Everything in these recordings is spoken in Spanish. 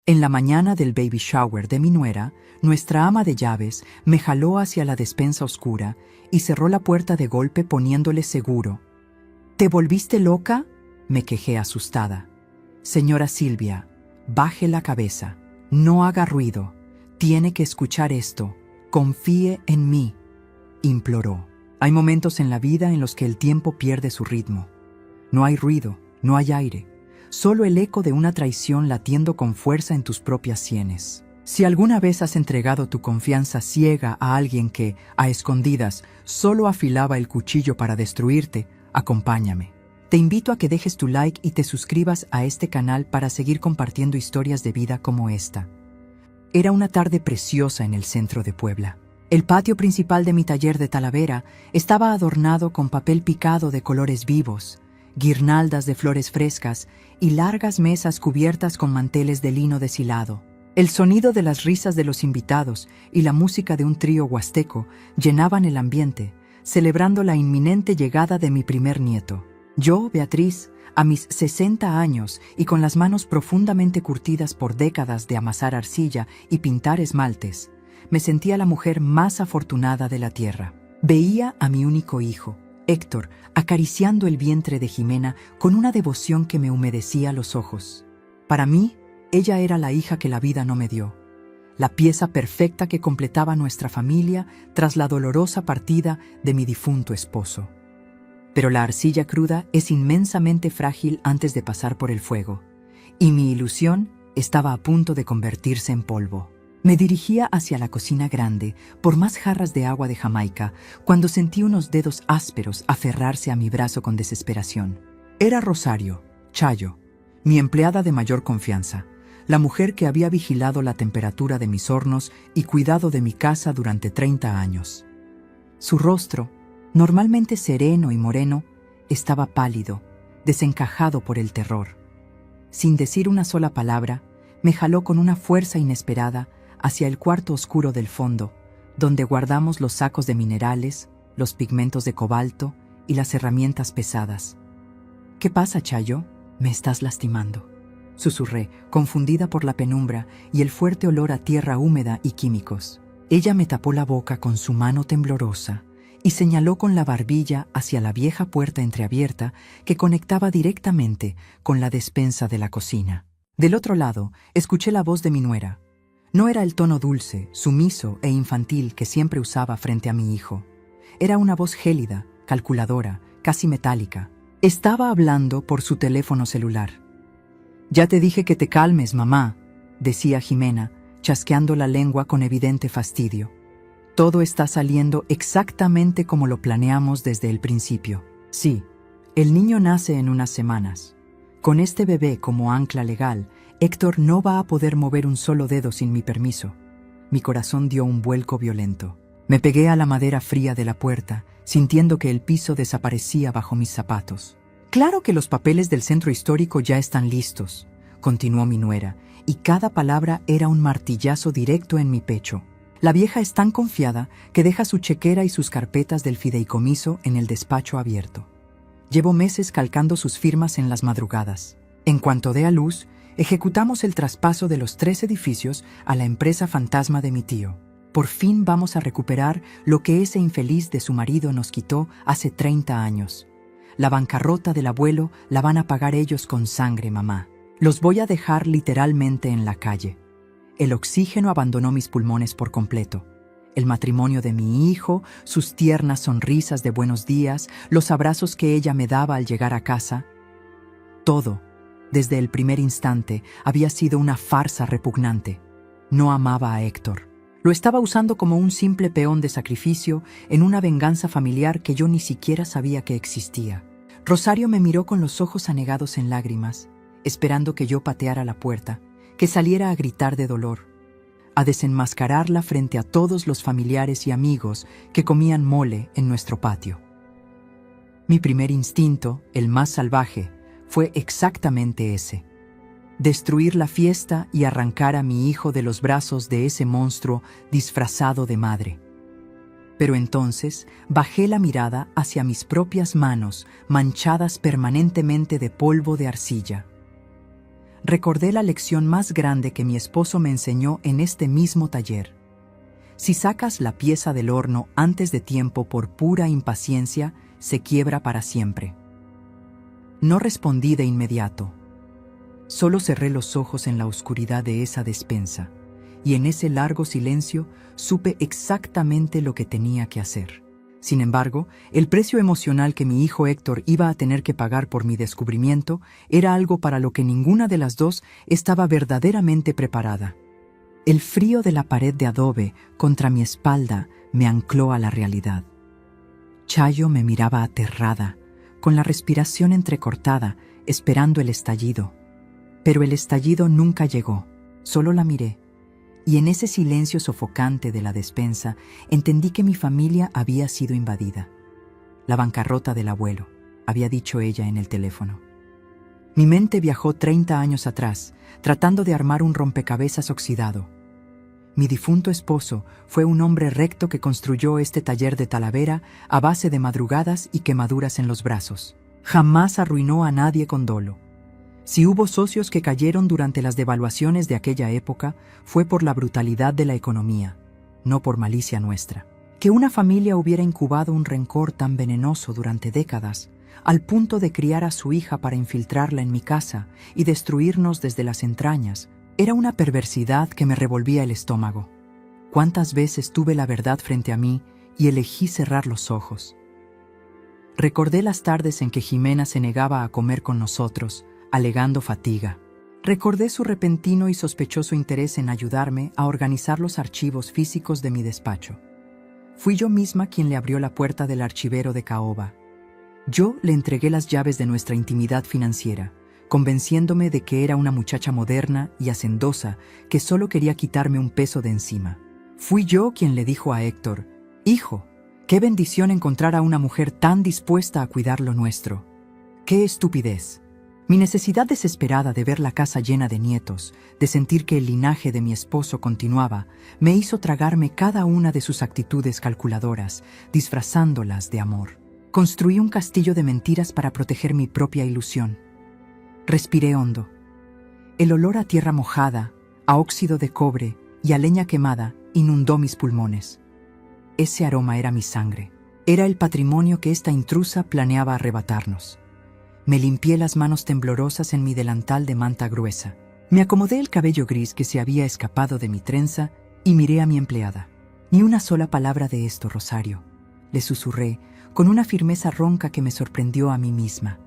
En la mañana del baby shower de mi nuera, nuestra ama de llaves me jaló hacia la despensa oscura y cerró la puerta de golpe poniéndole seguro. ¿Te volviste loca?, me quejé asustada. Señora Silvia, baje la cabeza, no haga ruido, tiene que escuchar esto, confíe en mí, imploró. Hay momentos en la vida en los que el tiempo pierde su ritmo. No hay ruido, no hay aire, solo el eco de una traición latiendo con fuerza en tus propias sienes. Si alguna vez has entregado tu confianza ciega a alguien que, a escondidas, solo afilaba el cuchillo para destruirte, acompáñame. Te invito a que dejes tu like y te suscribas a este canal para seguir compartiendo historias de vida como esta. Era una tarde preciosa en el centro de Puebla. El patio principal de mi taller de Talavera estaba adornado con papel picado de colores vivos, guirnaldas de flores frescas y largas mesas cubiertas con manteles de lino deshilado. El sonido de las risas de los invitados y la música de un trío huasteco llenaban el ambiente, celebrando la inminente llegada de mi primer nieto. Yo, Beatriz, a mis 60 años y con las manos profundamente curtidas por décadas de amasar arcilla y pintar esmaltes, me sentía la mujer más afortunada de la tierra. Veía a mi único hijo, Héctor, acariciando el vientre de Jimena con una devoción que me humedecía los ojos. Para mí, ella era la hija que la vida no me dio, la pieza perfecta que completaba nuestra familia tras la dolorosa partida de mi difunto esposo. Pero la arcilla cruda es inmensamente frágil antes de pasar por el fuego, y mi ilusión estaba a punto de convertirse en polvo. Me dirigía hacia la cocina grande por más jarras de agua de Jamaica cuando sentí unos dedos ásperos aferrarse a mi brazo con desesperación. Era Rosario, Chayo, mi empleada de mayor confianza, la mujer que había vigilado la temperatura de mis hornos y cuidado de mi casa durante 30 años. Su rostro, normalmente sereno y moreno, estaba pálido, desencajado por el terror. Sin decir una sola palabra, me jaló con una fuerza inesperada hacia el cuarto oscuro del fondo, donde guardamos los sacos de minerales, los pigmentos de cobalto y las herramientas pesadas. «¿Qué pasa, Chayo? Me estás lastimando», susurré, confundida por la penumbra y el fuerte olor a tierra húmeda y químicos. Ella me tapó la boca con su mano temblorosa y señaló con la barbilla hacia la vieja puerta entreabierta que conectaba directamente con la despensa de la cocina. Del otro lado, escuché la voz de mi nuera. No era el tono dulce, sumiso e infantil que siempre usaba frente a mi hijo. Era una voz gélida, calculadora, casi metálica. Estaba hablando por su teléfono celular. «Ya te dije que te calmes, mamá», decía Jimena, chasqueando la lengua con evidente fastidio. «Todo está saliendo exactamente como lo planeamos desde el principio. Sí, el niño nace en unas semanas. Con este bebé como ancla legal, Héctor no va a poder mover un solo dedo sin mi permiso». Mi corazón dio un vuelco violento. Me pegué a la madera fría de la puerta, sintiendo que el piso desaparecía bajo mis zapatos. «Claro que los papeles del centro histórico ya están listos», continuó mi nuera, y cada palabra era un martillazo directo en mi pecho. «La vieja es tan confiada que deja su chequera y sus carpetas del fideicomiso en el despacho abierto. Llevo meses calcando sus firmas en las madrugadas. En cuanto dé a luz, ejecutamos el traspaso de los 3 edificios a la empresa fantasma de mi tío. Por fin vamos a recuperar lo que ese infeliz de su marido nos quitó hace 30 años. La bancarrota del abuelo la van a pagar ellos con sangre, mamá. Los voy a dejar literalmente en la calle». El oxígeno abandonó mis pulmones por completo. El matrimonio de mi hijo, sus tiernas sonrisas de buenos días, los abrazos que ella me daba al llegar a casa. Todo, desde el primer instante, había sido una farsa repugnante. No amaba a Héctor. Lo estaba usando como un simple peón de sacrificio en una venganza familiar que yo ni siquiera sabía que existía. Rosario me miró con los ojos anegados en lágrimas, esperando que yo pateara la puerta, que saliera a gritar de dolor, a desenmascararla frente a todos los familiares y amigos que comían mole en nuestro patio. Mi primer instinto, el más salvaje, fue exactamente ese: destruir la fiesta y arrancar a mi hijo de los brazos de ese monstruo disfrazado de madre. Pero entonces bajé la mirada hacia mis propias manos manchadas permanentemente de polvo de arcilla. Recordé la lección más grande que mi esposo me enseñó en este mismo taller. Si sacas la pieza del horno antes de tiempo por pura impaciencia, se quiebra para siempre. No respondí de inmediato. Solo cerré los ojos en la oscuridad de esa despensa, y en ese largo silencio supe exactamente lo que tenía que hacer. Sin embargo, el precio emocional que mi hijo Héctor iba a tener que pagar por mi descubrimiento era algo para lo que ninguna de las dos estaba verdaderamente preparada. El frío de la pared de adobe contra mi espalda me ancló a la realidad. Chayo me miraba aterrada, con la respiración entrecortada, esperando el estallido. Pero el estallido nunca llegó, solo la miré. Y en ese silencio sofocante de la despensa, entendí que mi familia había sido invadida. La bancarrota del abuelo, había dicho ella en el teléfono. Mi mente viajó 30 años atrás, tratando de armar un rompecabezas oxidado. Mi difunto esposo fue un hombre recto que construyó este taller de Talavera a base de madrugadas y quemaduras en los brazos. Jamás arruinó a nadie con dolo. Si hubo socios que cayeron durante las devaluaciones de aquella época, fue por la brutalidad de la economía, no por malicia nuestra. Que una familia hubiera incubado un rencor tan venenoso durante décadas, al punto de criar a su hija para infiltrarla en mi casa y destruirnos desde las entrañas, era una perversidad que me revolvía el estómago. ¿Cuántas veces tuve la verdad frente a mí y elegí cerrar los ojos? Recordé las tardes en que Jimena se negaba a comer con nosotros, alegando fatiga. Recordé su repentino y sospechoso interés en ayudarme a organizar los archivos físicos de mi despacho. Fui yo misma quien le abrió la puerta del archivero de caoba. Yo le entregué las llaves de nuestra intimidad financiera, convenciéndome de que era una muchacha moderna y hacendosa que solo quería quitarme un peso de encima. Fui yo quien le dijo a Héctor: «Hijo, qué bendición encontrar a una mujer tan dispuesta a cuidar lo nuestro. ¡Qué estupidez!». Mi necesidad desesperada de ver la casa llena de nietos, de sentir que el linaje de mi esposo continuaba, me hizo tragarme cada una de sus actitudes calculadoras, disfrazándolas de amor. Construí un castillo de mentiras para proteger mi propia ilusión. Respiré hondo. El olor a tierra mojada, a óxido de cobre y a leña quemada inundó mis pulmones. Ese aroma era mi sangre. Era el patrimonio que esta intrusa planeaba arrebatarnos. Me limpié las manos temblorosas en mi delantal de manta gruesa. Me acomodé el cabello gris que se había escapado de mi trenza y miré a mi empleada. «Ni una sola palabra de esto, Rosario», le susurré, con una firmeza ronca que me sorprendió a mí misma.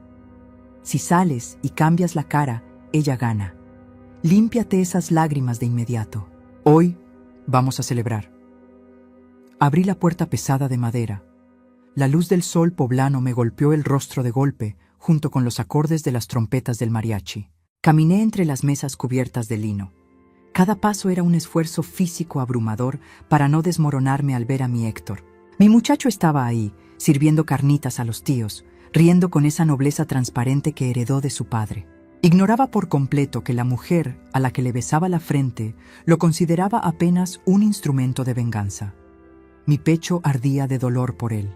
«Si sales y cambias la cara, ella gana. Límpiate esas lágrimas de inmediato. Hoy vamos a celebrar». Abrí la puerta pesada de madera. La luz del sol poblano me golpeó el rostro de golpe, junto con los acordes de las trompetas del mariachi. Caminé entre las mesas cubiertas de lino. Cada paso era un esfuerzo físico abrumador para no desmoronarme al ver a mi Héctor. Mi muchacho estaba ahí, sirviendo carnitas a los tíos, riendo con esa nobleza transparente que heredó de su padre. Ignoraba por completo que la mujer a la que le besaba la frente lo consideraba apenas un instrumento de venganza. Mi pecho ardía de dolor por él.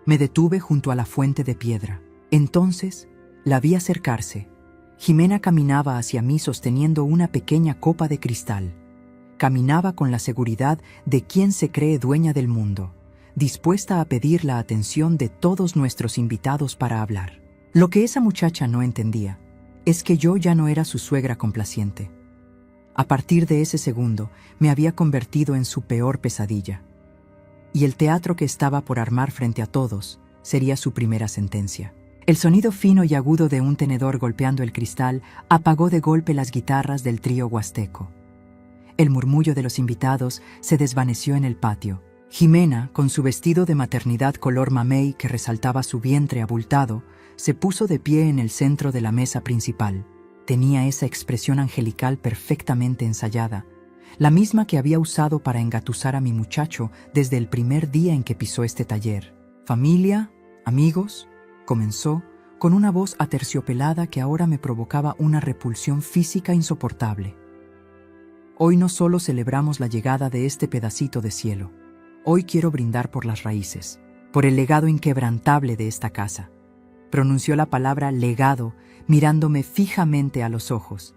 Me detuve junto a la fuente de piedra. Entonces la vi acercarse. Jimena caminaba hacia mí sosteniendo una pequeña copa de cristal. Caminaba con la seguridad de quien se cree dueña del mundo, dispuesta a pedir la atención de todos nuestros invitados para hablar. Lo que esa muchacha no entendía es que yo ya no era su suegra complaciente. A partir de ese segundo me había convertido en su peor pesadilla. Y el teatro que estaba por armar frente a todos sería su primera sentencia. El sonido fino y agudo de un tenedor golpeando el cristal apagó de golpe las guitarras del trío huasteco. El murmullo de los invitados se desvaneció en el patio. Jimena, con su vestido de maternidad color mamey que resaltaba su vientre abultado, se puso de pie en el centro de la mesa principal. Tenía esa expresión angelical perfectamente ensayada, la misma que había usado para engatusar a mi muchacho desde el primer día en que pisó este taller. «Familia, amigos», comenzó, con una voz aterciopelada que ahora me provocaba una repulsión física insoportable. «Hoy no solo celebramos la llegada de este pedacito de cielo. Hoy quiero brindar por las raíces, por el legado inquebrantable de esta casa. Pronunció la palabra legado, mirándome fijamente a los ojos.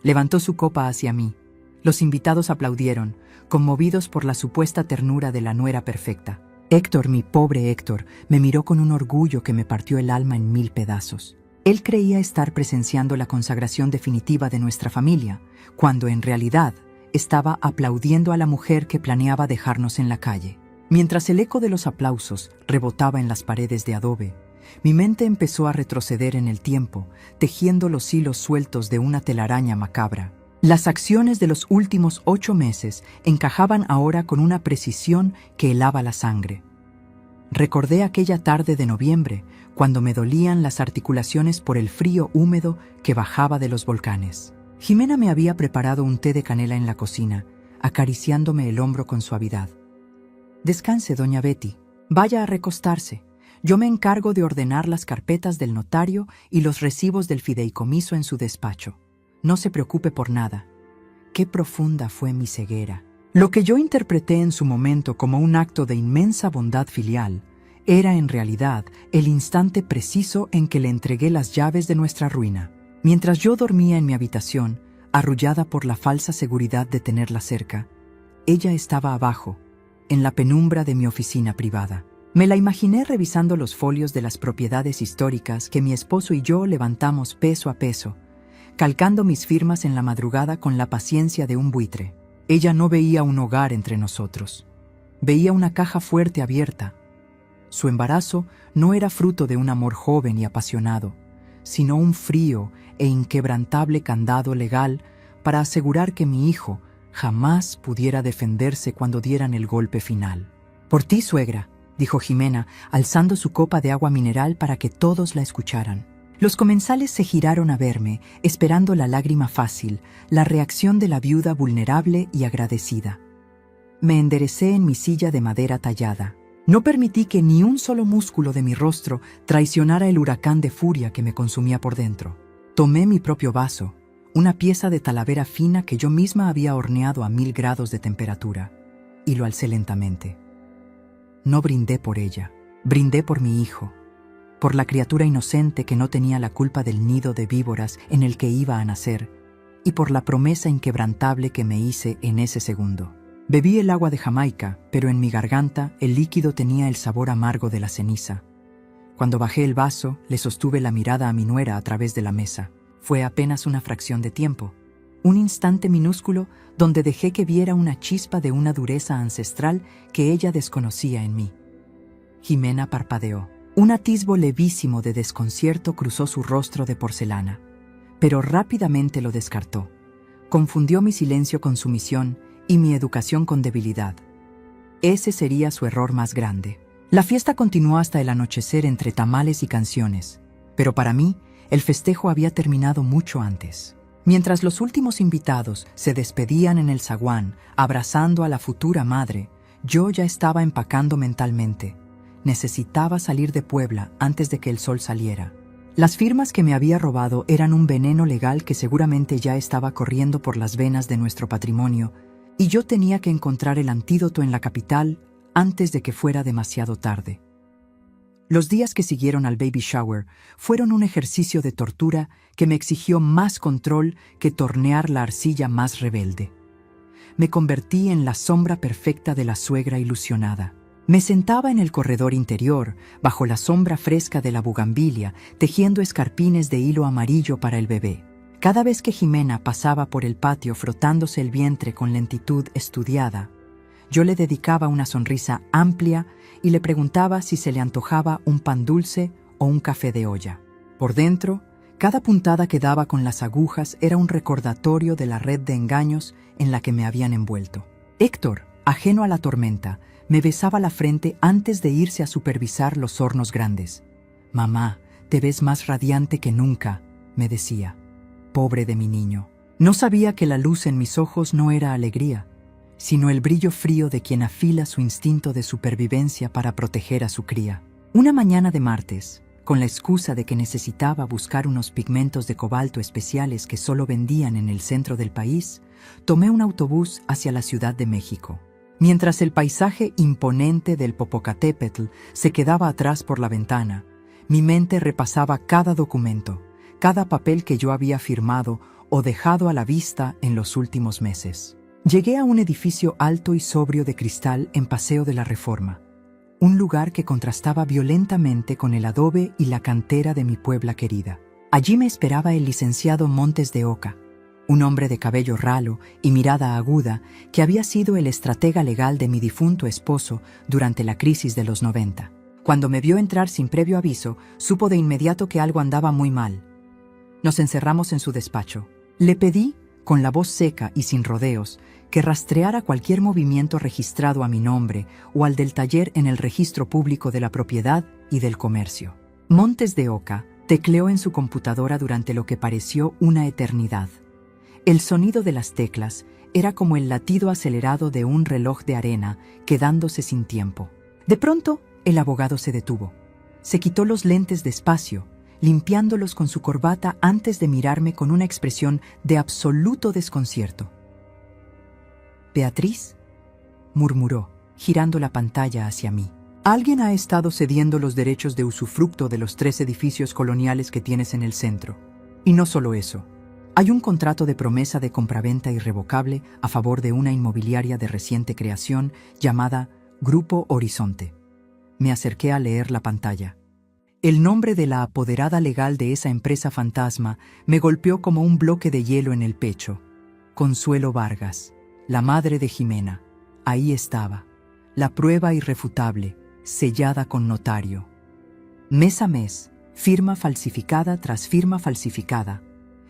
Levantó su copa hacia mí. Los invitados aplaudieron, conmovidos por la supuesta ternura de la nuera perfecta. Héctor, mi pobre Héctor, me miró con un orgullo que me partió el alma en 1000 pedazos. Él creía estar presenciando la consagración definitiva de nuestra familia, cuando en realidad estaba aplaudiendo a la mujer que planeaba dejarnos en la calle. Mientras el eco de los aplausos rebotaba en las paredes de adobe, mi mente empezó a retroceder en el tiempo, tejiendo los hilos sueltos de una telaraña macabra. Las acciones de los últimos 8 meses encajaban ahora con una precisión que helaba la sangre. Recordé aquella tarde de noviembre, cuando me dolían las articulaciones por el frío húmedo que bajaba de los volcanes. Jimena me había preparado un té de canela en la cocina, acariciándome el hombro con suavidad. «Descanse, doña Betty. Vaya a recostarse. Yo me encargo de ordenar las carpetas del notario y los recibos del fideicomiso en su despacho. No se preocupe por nada». Qué profunda fue mi ceguera. Lo que yo interpreté en su momento como un acto de inmensa bondad filial era en realidad el instante preciso en que le entregué las llaves de nuestra ruina. Mientras yo dormía en mi habitación, arrullada por la falsa seguridad de tenerla cerca, ella estaba abajo, en la penumbra de mi oficina privada. Me la imaginé revisando los folios de las propiedades históricas que mi esposo y yo levantamos peso a peso, calcando mis firmas en la madrugada con la paciencia de un buitre. Ella no veía un hogar entre nosotros. Veía una caja fuerte abierta. Su embarazo no era fruto de un amor joven y apasionado, sino un frío e inquebrantable candado legal para asegurar que mi hijo jamás pudiera defenderse cuando dieran el golpe final. «Por ti, suegra», dijo Jimena, alzando su copa de agua mineral para que todos la escucharan. Los comensales se giraron a verme, esperando la lágrima fácil, la reacción de la viuda vulnerable y agradecida. Me enderecé en mi silla de madera tallada. No permití que ni un solo músculo de mi rostro traicionara el huracán de furia que me consumía por dentro. Tomé mi propio vaso, una pieza de talavera fina que yo misma había horneado a 1000 grados de temperatura, y lo alcé lentamente. No brindé por ella, brindé por mi hijo, por la criatura inocente que no tenía la culpa del nido de víboras en el que iba a nacer, y por la promesa inquebrantable que me hice en ese segundo. Bebí el agua de Jamaica, pero en mi garganta el líquido tenía el sabor amargo de la ceniza. Cuando bajé el vaso, le sostuve la mirada a mi nuera a través de la mesa. Fue apenas una fracción de tiempo, un instante minúsculo donde dejé que viera una chispa de una dureza ancestral que ella desconocía en mí. Jimena parpadeó. Un atisbo levísimo de desconcierto cruzó su rostro de porcelana, pero rápidamente lo descartó. Confundió mi silencio con sumisión y mi educación con debilidad. Ese sería su error más grande. La fiesta continuó hasta el anochecer entre tamales y canciones, pero para mí el festejo había terminado mucho antes. Mientras los últimos invitados se despedían en el zaguán, abrazando a la futura madre, yo ya estaba empacando mentalmente. Necesitaba salir de Puebla antes de que el sol saliera. Las firmas que me había robado eran un veneno legal que seguramente ya estaba corriendo por las venas de nuestro patrimonio, y yo tenía que encontrar el antídoto en la capital antes de que fuera demasiado tarde. Los días que siguieron al baby shower fueron un ejercicio de tortura que me exigió más control que tornear la arcilla más rebelde. Me convertí en la sombra perfecta de la suegra ilusionada. Me sentaba en el corredor interior, bajo la sombra fresca de la bugambilia, tejiendo escarpines de hilo amarillo para el bebé. Cada vez que Jimena pasaba por el patio frotándose el vientre con lentitud estudiada, yo le dedicaba una sonrisa amplia y le preguntaba si se le antojaba un pan dulce o un café de olla. Por dentro, cada puntada que daba con las agujas era un recordatorio de la red de engaños en la que me habían envuelto. Héctor, ajeno a la tormenta, me besaba la frente antes de irse a supervisar los hornos grandes. «Mamá, te ves más radiante que nunca», me decía. Pobre de mi niño. No sabía que la luz en mis ojos no era alegría, sino el brillo frío de quien afila su instinto de supervivencia para proteger a su cría. Una mañana de martes, con la excusa de que necesitaba buscar unos pigmentos de cobalto especiales que solo vendían en el centro del país, tomé un autobús hacia la Ciudad de México. Mientras el paisaje imponente del Popocatépetl se quedaba atrás por la ventana, Mi mente repasaba cada documento, cada papel que yo había firmado o dejado a la vista en los últimos meses. Llegué a un edificio alto y sobrio de cristal en Paseo de la Reforma, un lugar que contrastaba violentamente con el adobe y la cantera de mi Puebla querida. Allí me esperaba el licenciado Montes de Oca, un hombre de cabello ralo y mirada aguda que había sido el estratega legal de mi difunto esposo durante la crisis de los 90. Cuando me vio entrar sin previo aviso, supo de inmediato que algo andaba muy mal. Nos encerramos en su despacho. Le pedí, con la voz seca y sin rodeos, que rastreara cualquier movimiento registrado a mi nombre o al del taller en el registro público de la propiedad y del comercio. Montes de Oca tecleó en su computadora durante lo que pareció una eternidad. El sonido de las teclas era como el latido acelerado de un reloj de arena quedándose sin tiempo. De pronto, el abogado se detuvo. Se quitó los lentes despacio, limpiándolos con su corbata antes de mirarme con una expresión de absoluto desconcierto. «Beatriz», murmuró, girando la pantalla hacia mí. «Alguien ha estado cediendo los derechos de usufructo de los 3 edificios coloniales que tienes en el centro. Y no solo eso. Hay un contrato de promesa de compraventa irrevocable a favor de una inmobiliaria de reciente creación llamada Grupo Horizonte». Me acerqué a leer la pantalla. El nombre de la apoderada legal de esa empresa fantasma me golpeó como un bloque de hielo en el pecho. Consuelo Vargas, la madre de Jimena. Ahí estaba, la prueba irrefutable, sellada con notario. Mes a mes, firma falsificada tras firma falsificada.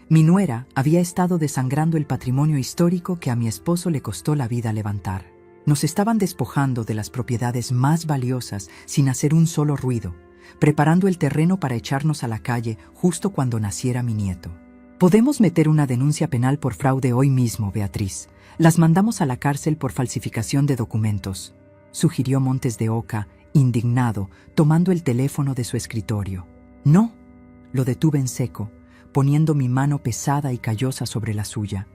Mi nuera había estado desangrando el patrimonio histórico que a mi esposo le costó la vida levantar. Nos estaban despojando de las propiedades más valiosas sin hacer un solo ruido, preparando el terreno para echarnos a la calle justo cuando naciera mi nieto. «Podemos meter una denuncia penal por fraude hoy mismo, Beatriz. Las mandamos a la cárcel por falsificación de documentos», sugirió Montes de Oca, indignado, tomando el teléfono de su escritorio. «No», lo detuve en seco, poniendo mi mano pesada y callosa sobre la suya.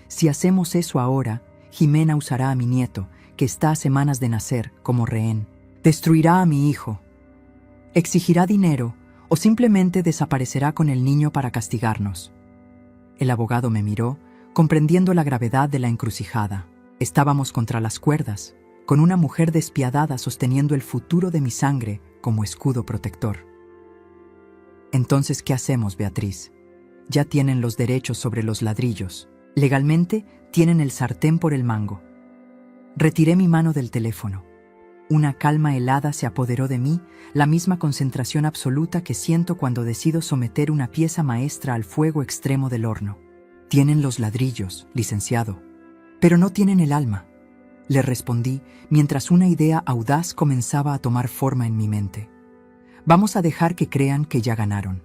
«Si hacemos eso ahora, Jimena usará a mi nieto, que está a semanas de nacer, como rehén. Destruirá a mi hijo. Exigirá dinero o simplemente desaparecerá con el niño para castigarnos». El abogado me miró, comprendiendo la gravedad de la encrucijada. Estábamos contra las cuerdas, con una mujer despiadada sosteniendo el futuro de mi sangre como escudo protector. «Entonces, ¿qué hacemos, Beatriz? Ya tienen los derechos sobre los ladrillos. Legalmente, tienen el sartén por el mango». Retiré mi mano del teléfono. Una calma helada se apoderó de mí, la misma concentración absoluta que siento cuando decido someter una pieza maestra al fuego extremo del horno. «Tienen los ladrillos, licenciado, pero no tienen el alma», le respondí mientras una idea audaz comenzaba a tomar forma en mi mente. «Vamos a dejar que crean que ya ganaron.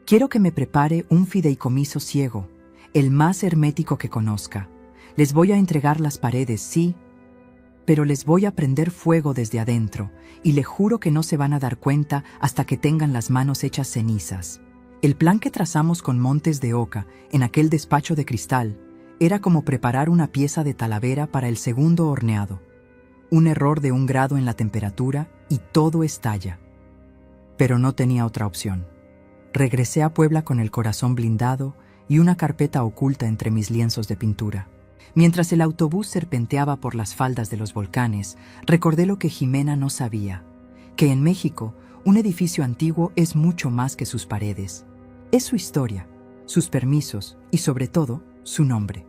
Quiero que me prepare un fideicomiso ciego, el más hermético que conozca. Les voy a entregar las paredes, sí, pero les voy a prender fuego desde adentro y le juro que no se van a dar cuenta hasta que tengan las manos hechas cenizas». El plan que trazamos con Montes de Oca en aquel despacho de cristal era como preparar una pieza de Talavera para el segundo horneado. Un error de 1 grado en la temperatura y todo estalla. Pero no tenía otra opción. Regresé a Puebla con el corazón blindado y una carpeta oculta entre mis lienzos de pintura. Mientras el autobús serpenteaba por las faldas de los volcanes, recordé lo que Jimena no sabía, que en México un edificio antiguo es mucho más que sus paredes. Es su historia, sus permisos y, sobre todo, su nombre.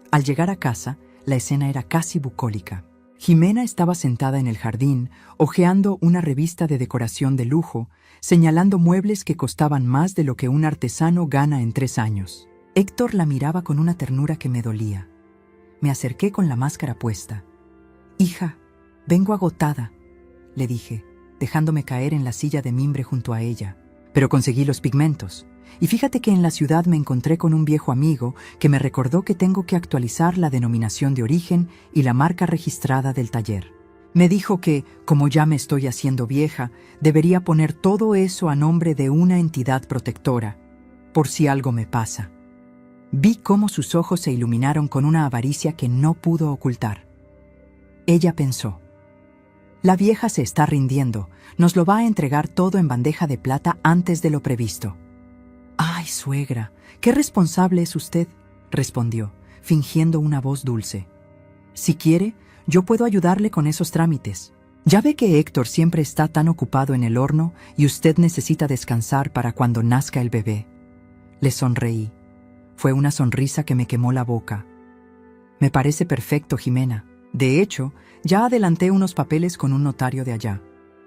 Al llegar a casa, la escena era casi bucólica. Jimena estaba sentada en el jardín, hojeando una revista de decoración de lujo, señalando muebles que costaban más de lo que un artesano gana en 3 años. Héctor la miraba con una ternura que me dolía. Me acerqué con la máscara puesta. «Hija, vengo agotada», le dije, dejándome caer en la silla de mimbre junto a ella. «Pero conseguí los pigmentos. Y fíjate que en la ciudad me encontré con un viejo amigo que me recordó que tengo que actualizar la denominación de origen y la marca registrada del taller. Me dijo que, como ya me estoy haciendo vieja, debería poner todo eso a nombre de una entidad protectora, por si algo me pasa». Vi cómo sus ojos se iluminaron con una avaricia que no pudo ocultar. Ella pensó: La vieja se está rindiendo. Nos lo va a entregar todo en bandeja de plata antes de lo previsto. «Ay, suegra, qué responsable es usted», respondió, fingiendo una voz dulce. «Si quiere, yo puedo ayudarle con esos trámites. Ya ve que Héctor siempre está tan ocupado en el horno y usted necesita descansar para cuando nazca el bebé». Le sonreí. Fue una sonrisa que me quemó la boca. «Me parece perfecto, Jimena. De hecho, ya adelanté unos papeles con un notario de allá.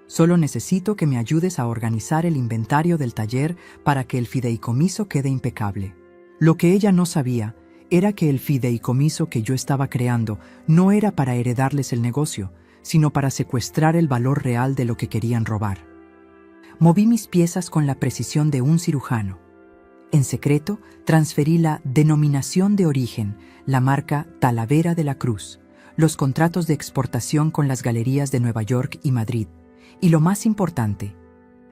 Solo necesito que me ayudes a organizar el inventario del taller para que el fideicomiso quede impecable». Lo que ella no sabía era que el fideicomiso que yo estaba creando no era para heredarles el negocio, sino para secuestrar el valor real de lo que querían robar. Moví mis piezas con la precisión de un cirujano. En secreto, transferí la denominación de origen, la marca Talavera de la Cruz, los contratos de exportación con las galerías de Nueva York y Madrid, y lo más importante,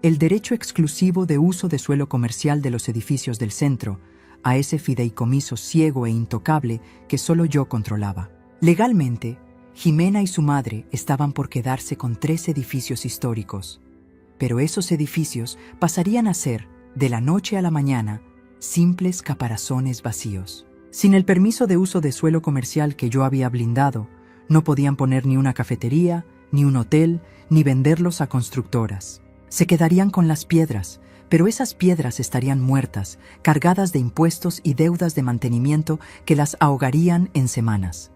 el derecho exclusivo de uso de suelo comercial de los edificios del centro, a ese fideicomiso ciego e intocable que solo yo controlaba. Legalmente, Jimena y su madre estaban por quedarse con 3 edificios históricos, pero esos edificios pasarían a ser, de la noche a la mañana, simples caparazones vacíos. Sin el permiso de uso de suelo comercial que yo había blindado, no podían poner ni una cafetería, ni un hotel, ni venderlos a constructoras. Se quedarían con las piedras, pero esas piedras estarían muertas, cargadas de impuestos y deudas de mantenimiento que las ahogarían en semanas.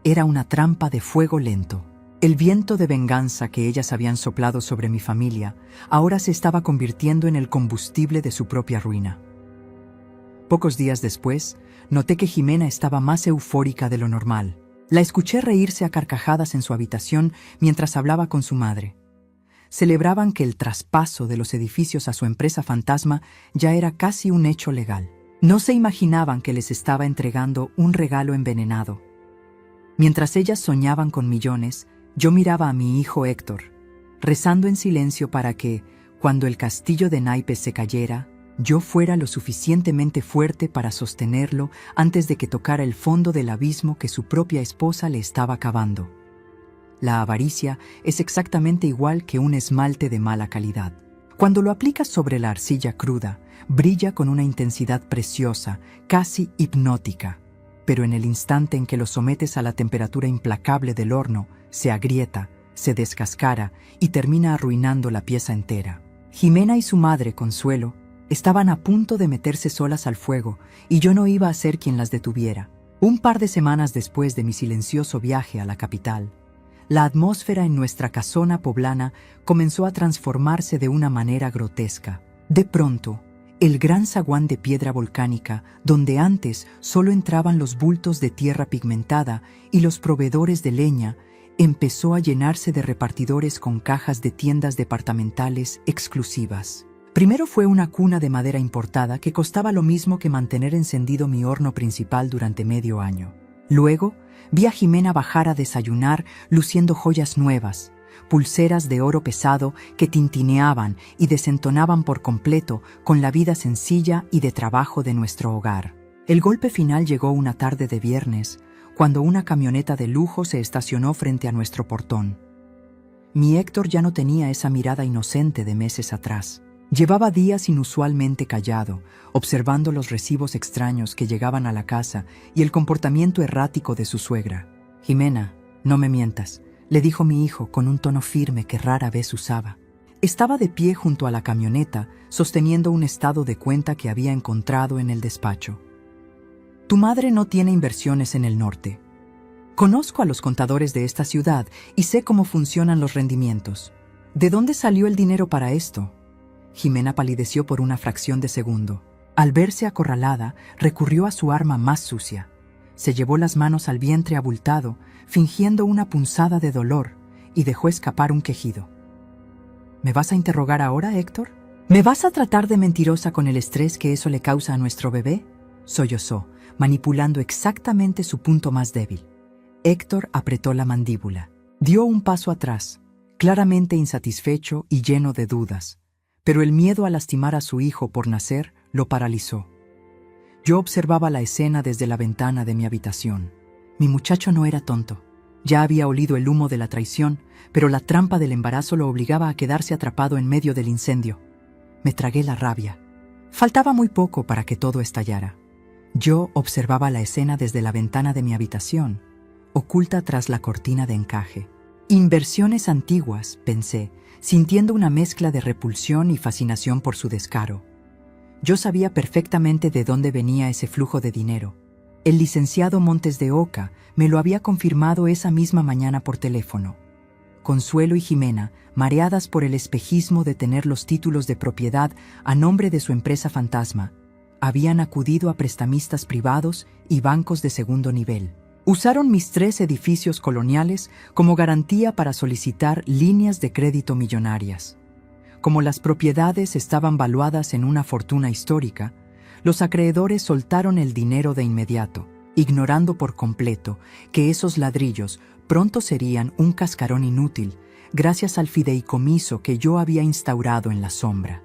Era una trampa de fuego lento. El viento de venganza que ellas habían soplado sobre mi familia ahora se estaba convirtiendo en el combustible de su propia ruina. Pocos días después, noté que Jimena estaba más eufórica de lo normal. La escuché reírse a carcajadas en su habitación mientras hablaba con su madre. Celebraban que el traspaso de los edificios a su empresa fantasma ya era casi un hecho legal. No se imaginaban que les estaba entregando un regalo envenenado. Mientras ellas soñaban con millones, yo miraba a mi hijo Héctor, rezando en silencio para que, cuando el castillo de naipes se cayera, yo fuera lo suficientemente fuerte para sostenerlo antes de que tocara el fondo del abismo que su propia esposa le estaba cavando. La avaricia es exactamente igual que un esmalte de mala calidad. Cuando lo aplicas sobre la arcilla cruda, brilla con una intensidad preciosa, casi hipnótica. Pero en el instante en que lo sometes a la temperatura implacable del horno, se agrieta, se descascara y termina arruinando la pieza entera. Jimena y su madre, Consuelo, estaban a punto de meterse solas al fuego y yo no iba a ser quien las detuviera. Un par de semanas después de mi silencioso viaje a la capital, la atmósfera en nuestra casona poblana comenzó a transformarse de una manera grotesca. De pronto, el gran zaguán de piedra volcánica, donde antes solo entraban los bultos de tierra pigmentada y los proveedores de leña, empezó a llenarse de repartidores con cajas de tiendas departamentales exclusivas. Primero fue una cuna de madera importada que costaba lo mismo que mantener encendido mi horno principal durante medio año. Luego, vi a Jimena bajar a desayunar luciendo joyas nuevas, pulseras de oro pesado que tintineaban y desentonaban por completo con la vida sencilla y de trabajo de nuestro hogar. El golpe final llegó una tarde de viernes, cuando una camioneta de lujo se estacionó frente a nuestro portón. Mi Héctor ya no tenía esa mirada inocente de meses atrás. Llevaba días inusualmente callado, observando los recibos extraños que llegaban a la casa y el comportamiento errático de su suegra. «Jimena, no me mientas», le dijo mi hijo con un tono firme que rara vez usaba. Estaba de pie junto a la camioneta, sosteniendo un estado de cuenta que había encontrado en el despacho. «Tu madre no tiene inversiones en el norte. Conozco a los contadores de esta ciudad y sé cómo funcionan los rendimientos. ¿De dónde salió el dinero para esto?». Jimena palideció por una fracción de segundo. Al verse acorralada, recurrió a su arma más sucia. Se llevó las manos al vientre abultado, fingiendo una punzada de dolor, y dejó escapar un quejido. «¿Me vas a interrogar ahora, Héctor? ¿Me vas a tratar de mentirosa con el estrés que eso le causa a nuestro bebé?», sollozó, manipulando exactamente su punto más débil. Héctor apretó la mandíbula. Dio un paso atrás, claramente insatisfecho y lleno de dudas. Pero el miedo a lastimar a su hijo por nacer lo paralizó. Yo observaba la escena desde la ventana de mi habitación. Mi muchacho no era tonto. Ya había olido el humo de la traición, pero la trampa del embarazo lo obligaba a quedarse atrapado en medio del incendio. Me tragué la rabia. Faltaba muy poco para que todo estallara. Yo observaba la escena desde la ventana de mi habitación, oculta tras la cortina de encaje. Inversiones antiguas, pensé, sintiendo una mezcla de repulsión y fascinación por su descaro. Yo sabía perfectamente de dónde venía ese flujo de dinero. El licenciado Montes de Oca me lo había confirmado esa misma mañana por teléfono. Consuelo y Jimena, mareadas por el espejismo de tener los títulos de propiedad a nombre de su empresa fantasma, habían acudido a prestamistas privados y bancos de segundo nivel. Usaron mis 3 edificios coloniales como garantía para solicitar líneas de crédito millonarias. Como las propiedades estaban valuadas en una fortuna histórica, los acreedores soltaron el dinero de inmediato, ignorando por completo que esos ladrillos pronto serían un cascarón inútil gracias al fideicomiso que yo había instaurado en la sombra.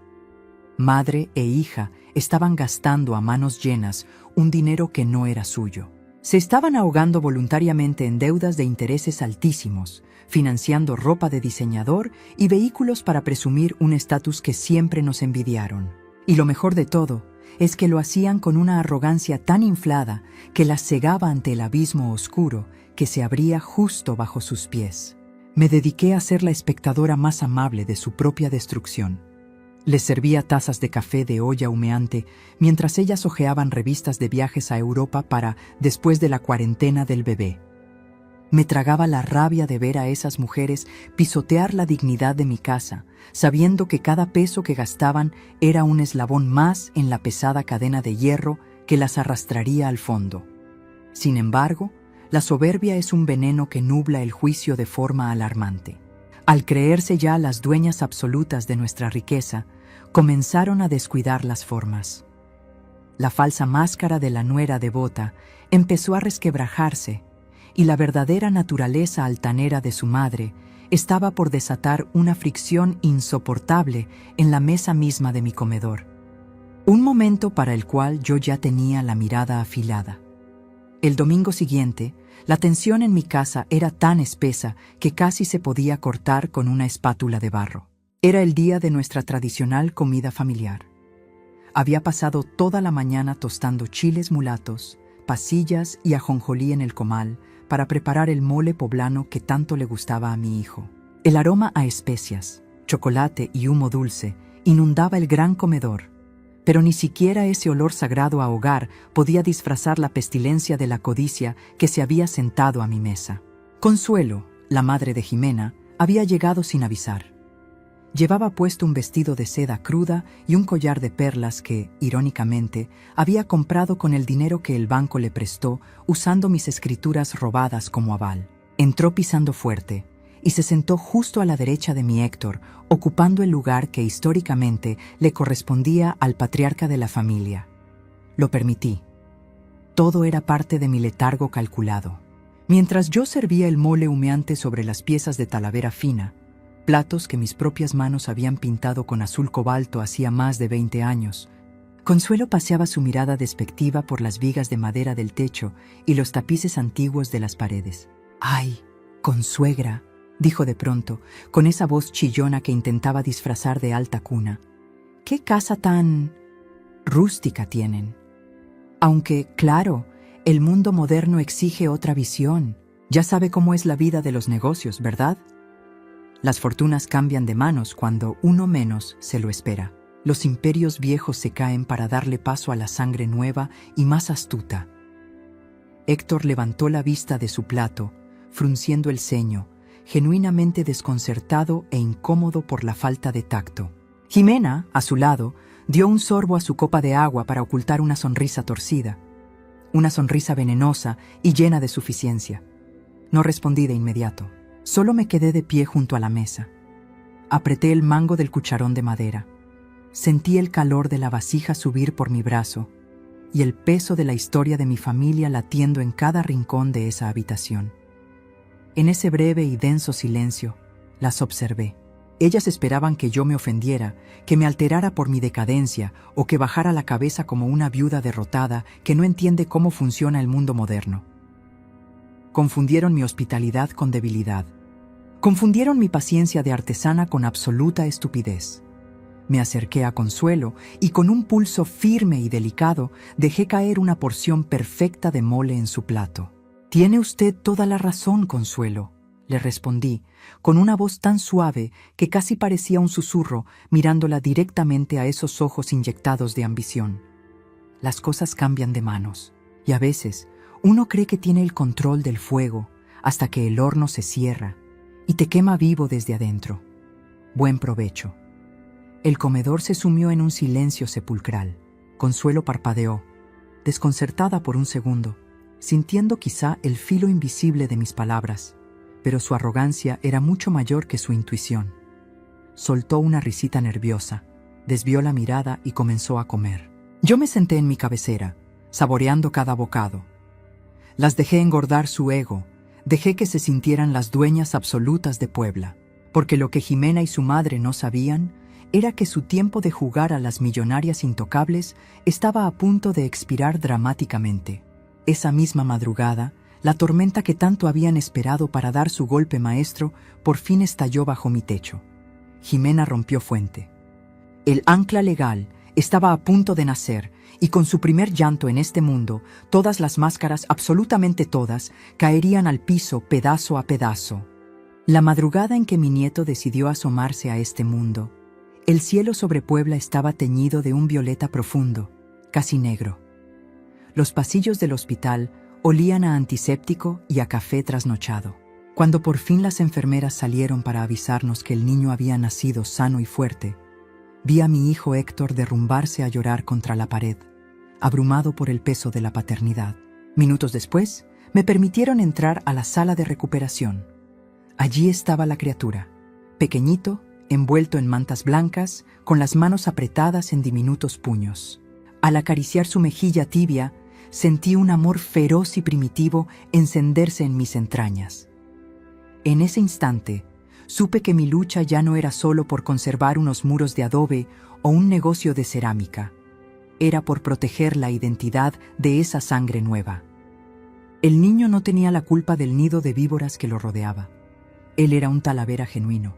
Madre e hija estaban gastando a manos llenas un dinero que no era suyo. Se estaban ahogando voluntariamente en deudas de intereses altísimos, financiando ropa de diseñador y vehículos para presumir un estatus que siempre nos envidiaron. Y lo mejor de todo es que lo hacían con una arrogancia tan inflada que las cegaba ante el abismo oscuro que se abría justo bajo sus pies. Me dediqué a ser la espectadora más amable de su propia destrucción. Les servía tazas de café de olla humeante mientras ellas hojeaban revistas de viajes a Europa para después de la cuarentena del bebé. Me tragaba la rabia de ver a esas mujeres pisotear la dignidad de mi casa, sabiendo que cada peso que gastaban era un eslabón más en la pesada cadena de hierro que las arrastraría al fondo. Sin embargo, la soberbia es un veneno que nubla el juicio de forma alarmante. Al creerse ya las dueñas absolutas de nuestra riqueza, comenzaron a descuidar las formas. La falsa máscara de la nuera devota empezó a resquebrajarse, y la verdadera naturaleza altanera de su madre estaba por desatar una fricción insoportable en la mesa misma de mi comedor. Un momento para el cual yo ya tenía la mirada afilada. El domingo siguiente, la tensión en mi casa era tan espesa que casi se podía cortar con una espátula de barro. Era el día de nuestra tradicional comida familiar. Había pasado toda la mañana tostando chiles mulatos, pasillas y ajonjolí en el comal para preparar el mole poblano que tanto le gustaba a mi hijo. El aroma a especias, chocolate y humo dulce inundaba el gran comedor, pero ni siquiera ese olor sagrado a hogar podía disfrazar la pestilencia de la codicia que se había sentado a mi mesa. Consuelo, la madre de Jimena, había llegado sin avisar. Llevaba puesto un vestido de seda cruda y un collar de perlas que, irónicamente, había comprado con el dinero que el banco le prestó usando mis escrituras robadas como aval. Entró pisando fuerte y se sentó justo a la derecha de mi Héctor, ocupando el lugar que históricamente le correspondía al patriarca de la familia. Lo permití. Todo era parte de mi letargo calculado. Mientras yo servía el mole humeante sobre las piezas de talavera fina, platos que mis propias manos habían pintado con azul cobalto hacía más de 20 años, Consuelo paseaba su mirada despectiva por las vigas de madera del techo y los tapices antiguos de las paredes. «¡Ay, consuegra!», dijo de pronto, con esa voz chillona que intentaba disfrazar de alta cuna. «¿Qué casa tan rústica tienen? Aunque, claro, el mundo moderno exige otra visión. Ya sabe cómo es la vida de los negocios, ¿verdad? Las fortunas cambian de manos cuando uno menos se lo espera. Los imperios viejos se caen para darle paso a la sangre nueva y más astuta». Héctor levantó la vista de su plato, frunciendo el ceño, genuinamente desconcertado e incómodo por la falta de tacto. Jimena, a su lado, dio un sorbo a su copa de agua para ocultar una sonrisa torcida, una sonrisa venenosa y llena de suficiencia. No respondí de inmediato. Solo me quedé de pie junto a la mesa. Apreté el mango del cucharón de madera. Sentí el calor de la vasija subir por mi brazo y el peso de la historia de mi familia latiendo en cada rincón de esa habitación. En ese breve y denso silencio, las observé. Ellas esperaban que yo me ofendiera, que me alterara por mi decadencia o que bajara la cabeza como una viuda derrotada que no entiende cómo funciona el mundo moderno. Confundieron mi hospitalidad con debilidad. Confundieron mi paciencia de artesana con absoluta estupidez. Me acerqué a Consuelo y con un pulso firme y delicado dejé caer una porción perfecta de mole en su plato. «Tiene usted toda la razón, Consuelo», le respondí, con una voz tan suave que casi parecía un susurro, mirándola directamente a esos ojos inyectados de ambición. Las cosas cambian de manos, y a veces uno cree que tiene el control del fuego hasta que el horno se cierra y te quema vivo desde adentro. Buen provecho. El comedor se sumió en un silencio sepulcral. Consuelo parpadeó, desconcertada por un segundo, sintiendo quizá el filo invisible de mis palabras, pero su arrogancia era mucho mayor que su intuición. Soltó una risita nerviosa, desvió la mirada y comenzó a comer. Yo me senté en mi cabecera, saboreando cada bocado. Las dejé engordar su ego, dejé que se sintieran las dueñas absolutas de Puebla, porque lo que Jimena y su madre no sabían era que su tiempo de jugar a las millonarias intocables estaba a punto de expirar dramáticamente. Esa misma madrugada, la tormenta que tanto habían esperado para dar su golpe maestro por fin estalló bajo mi techo. Jimena rompió fuente. El ancla legal estaba a punto de nacer y con su primer llanto en este mundo, todas las máscaras, absolutamente todas, caerían al piso pedazo a pedazo. La madrugada en que mi nieto decidió asomarse a este mundo, el cielo sobre Puebla estaba teñido de un violeta profundo, casi negro. Los pasillos del hospital olían a antiséptico y a café trasnochado. Cuando por fin las enfermeras salieron para avisarnos que el niño había nacido sano y fuerte, vi a mi hijo Héctor derrumbarse a llorar contra la pared, abrumado por el peso de la paternidad. Minutos después, me permitieron entrar a la sala de recuperación. Allí estaba la criatura, pequeñito, envuelto en mantas blancas, con las manos apretadas en diminutos puños. Al acariciar su mejilla tibia, sentí un amor feroz y primitivo encenderse en mis entrañas. En ese instante, supe que mi lucha ya no era solo por conservar unos muros de adobe o un negocio de cerámica. Era por proteger la identidad de esa sangre nueva. El niño no tenía la culpa del nido de víboras que lo rodeaba. Él era un Talavera genuino,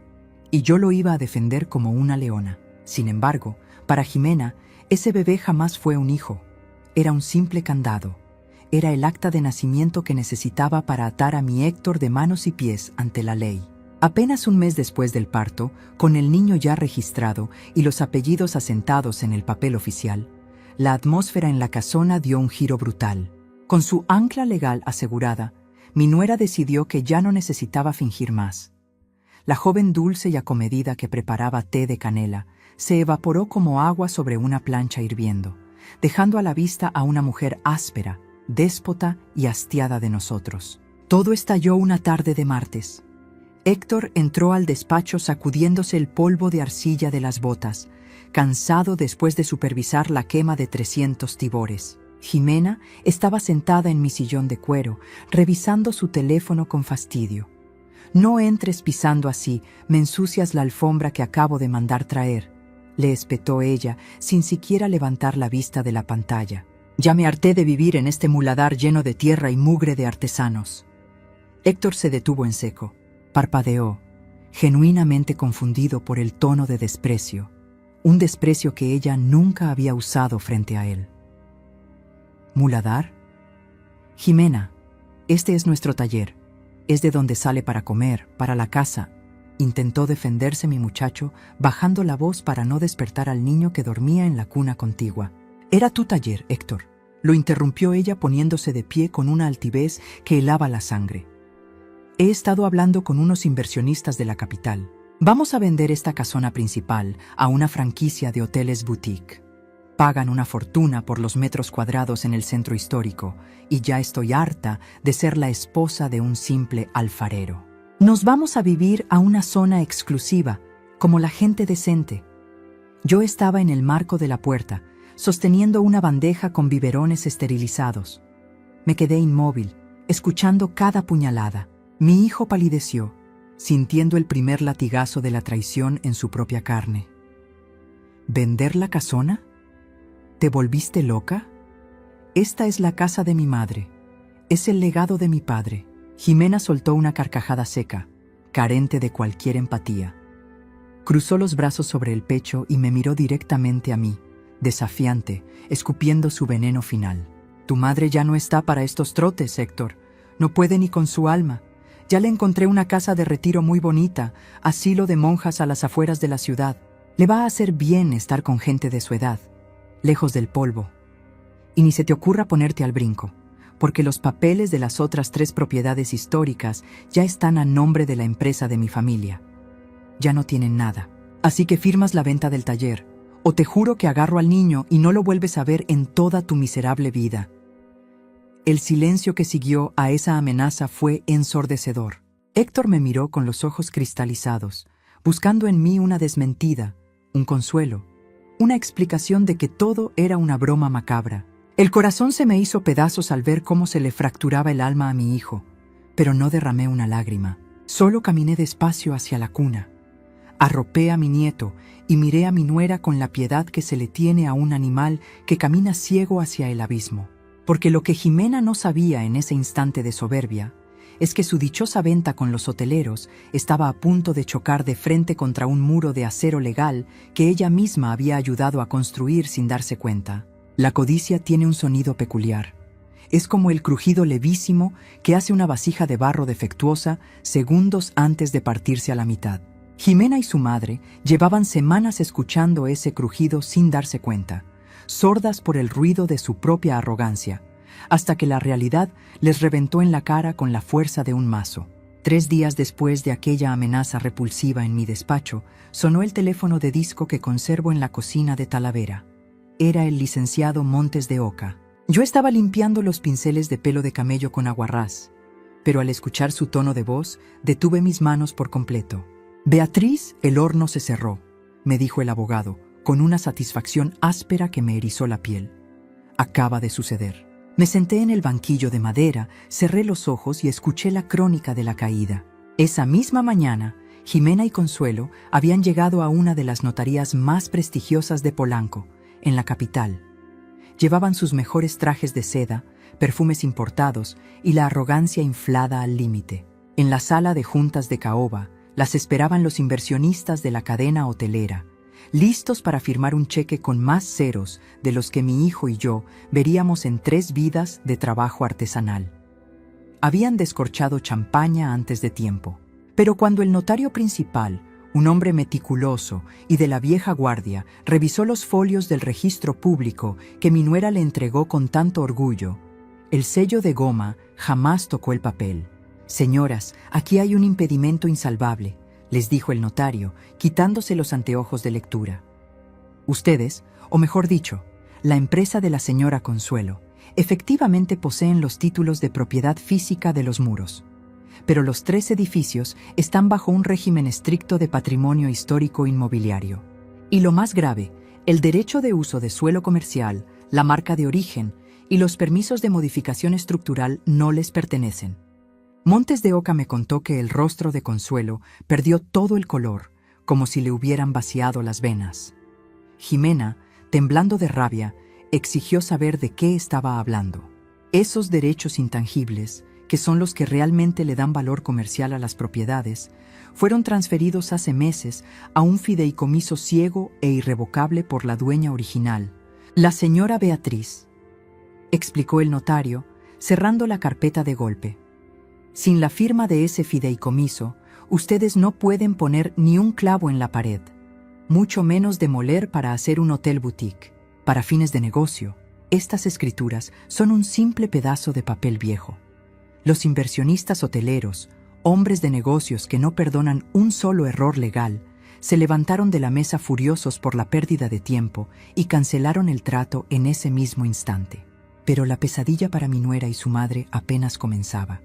y yo lo iba a defender como una leona. Sin embargo, para Jimena, ese bebé jamás fue un hijo. Era un simple candado. Era el acta de nacimiento que necesitaba para atar a mi Héctor de manos y pies ante la ley. Apenas un mes después del parto, con el niño ya registrado y los apellidos asentados en el papel oficial, la atmósfera en la casona dio un giro brutal. Con su ancla legal asegurada, mi nuera decidió que ya no necesitaba fingir más. La joven dulce y acomedida que preparaba té de canela se evaporó como agua sobre una plancha hirviendo, dejando a la vista a una mujer áspera, déspota y hastiada de nosotros. Todo estalló una tarde de martes. Héctor entró al despacho sacudiéndose el polvo de arcilla de las botas, cansado después de supervisar la quema de 300 tibores. Jimena estaba sentada en mi sillón de cuero, revisando su teléfono con fastidio. «No entres pisando así, me ensucias la alfombra que acabo de mandar traer», le espetó ella, sin siquiera levantar la vista de la pantalla. «Ya me harté de vivir en este muladar lleno de tierra y mugre de artesanos». Héctor se detuvo en seco, parpadeó, genuinamente confundido por el tono de desprecio, un desprecio que ella nunca había usado frente a él. «¿Muladar? Jimena, este es nuestro taller. Es de donde sale para comer, para la casa», intentó defenderse mi muchacho, bajando la voz para no despertar al niño que dormía en la cuna contigua. «Era tu taller, Héctor», lo interrumpió ella poniéndose de pie con una altivez que helaba la sangre. «He estado hablando con unos inversionistas de la capital. Vamos a vender esta casona principal a una franquicia de hoteles boutique. Pagan una fortuna por los metros cuadrados en el centro histórico y ya estoy harta de ser la esposa de un simple alfarero. Nos vamos a vivir a una zona exclusiva, como la gente decente». Yo estaba en el marco de la puerta, sosteniendo una bandeja con biberones esterilizados. Me quedé inmóvil, escuchando cada puñalada. Mi hijo palideció, sintiendo el primer latigazo de la traición en su propia carne. «¿Vender la casona? ¿Te volviste loca? Esta es la casa de mi madre. Es el legado de mi padre. Jimena soltó una carcajada seca, carente de cualquier empatía. Cruzó los brazos sobre el pecho y me miró directamente a mí, desafiante, escupiendo su veneno final. Tu madre ya no está para estos trotes, Héctor. No puede ni con su alma. Ya le encontré una casa de retiro muy bonita, asilo de monjas a las afueras de la ciudad. Le va a hacer bien estar con gente de su edad, lejos del polvo. Y ni se te ocurra ponerte al brinco, porque los papeles de las otras 3 propiedades históricas ya están a nombre de la empresa de mi familia. Ya no tienen nada. Así que firmas la venta del taller, o te juro que agarro al niño y no lo vuelves a ver en toda tu miserable vida. El silencio que siguió a esa amenaza fue ensordecedor. Héctor me miró con los ojos cristalizados, buscando en mí una desmentida, un consuelo, una explicación de que todo era una broma macabra. El corazón se me hizo pedazos al ver cómo se le fracturaba el alma a mi hijo, pero no derramé una lágrima. Solo caminé despacio hacia la cuna. Arropé a mi nieto y miré a mi nuera con la piedad que se le tiene a un animal que camina ciego hacia el abismo. Porque lo que Jimena no sabía en ese instante de soberbia es que su dichosa venta con los hoteleros estaba a punto de chocar de frente contra un muro de acero legal que ella misma había ayudado a construir sin darse cuenta. La codicia tiene un sonido peculiar. Es como el crujido levísimo que hace una vasija de barro defectuosa segundos antes de partirse a la mitad. Jimena y su madre llevaban semanas escuchando ese crujido sin darse cuenta, sordas por el ruido de su propia arrogancia, hasta que la realidad les reventó en la cara con la fuerza de un mazo. 3 días después de aquella amenaza repulsiva en mi despacho, sonó el teléfono de disco que conservo en la cocina de Talavera. Era el licenciado Montes de Oca. Yo estaba limpiando los pinceles de pelo de camello con aguarrás, pero al escuchar su tono de voz, detuve mis manos por completo. Beatriz, el horno se cerró, me dijo el abogado, con una satisfacción áspera que me erizó la piel. Acaba de suceder. Me senté en el banquillo de madera, cerré los ojos y escuché la crónica de la caída. Esa misma mañana, Jimena y Consuelo habían llegado a una de las notarías más prestigiosas de Polanco, en la capital. Llevaban sus mejores trajes de seda, perfumes importados y la arrogancia inflada al límite. En la sala de juntas de caoba, las esperaban los inversionistas de la cadena hotelera, listos para firmar un cheque con más ceros de los que mi hijo y yo veríamos en 3 vidas de trabajo artesanal. Habían descorchado champaña antes de tiempo, pero cuando el notario principal, un hombre meticuloso y de la vieja guardia, revisó los folios del registro público que mi nuera le entregó con tanto orgullo, el sello de goma jamás tocó el papel. «Señoras, aquí hay un impedimento insalvable», les dijo el notario, quitándose los anteojos de lectura. Ustedes, o mejor dicho, la empresa de la señora Consuelo, efectivamente poseen los títulos de propiedad física de los muros. Pero los 3 edificios están bajo un régimen estricto de patrimonio histórico inmobiliario. Y lo más grave, el derecho de uso de suelo comercial, la marca de origen y los permisos de modificación estructural no les pertenecen. Montes de Oca me contó que el rostro de Consuelo perdió todo el color, como si le hubieran vaciado las venas. Jimena, temblando de rabia, exigió saber de qué estaba hablando. Esos derechos intangibles, que son los que realmente le dan valor comercial a las propiedades, fueron transferidos hace meses a un fideicomiso ciego e irrevocable por la dueña original, la señora Beatriz, explicó el notario, cerrando la carpeta de golpe. Sin la firma de ese fideicomiso, ustedes no pueden poner ni un clavo en la pared, mucho menos demoler para hacer un hotel boutique. Para fines de negocio, estas escrituras son un simple pedazo de papel viejo. Los inversionistas hoteleros, hombres de negocios que no perdonan un solo error legal, se levantaron de la mesa furiosos por la pérdida de tiempo y cancelaron el trato en ese mismo instante. Pero la pesadilla para mi nuera y su madre apenas comenzaba.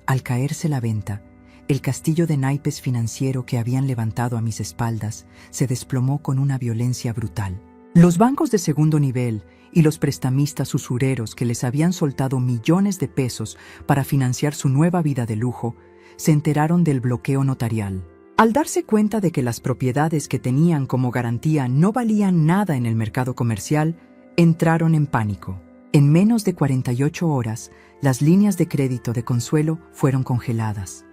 Al caerse la venta, el castillo de naipes financiero que habían levantado a mis espaldas se desplomó con una violencia brutal. Los bancos de segundo nivel y los prestamistas usureros que les habían soltado millones de pesos para financiar su nueva vida de lujo, se enteraron del bloqueo notarial. Al darse cuenta de que las propiedades que tenían como garantía no valían nada en el mercado comercial, entraron en pánico. En menos de 48 horas, las líneas de crédito de Consuelo fueron congeladas.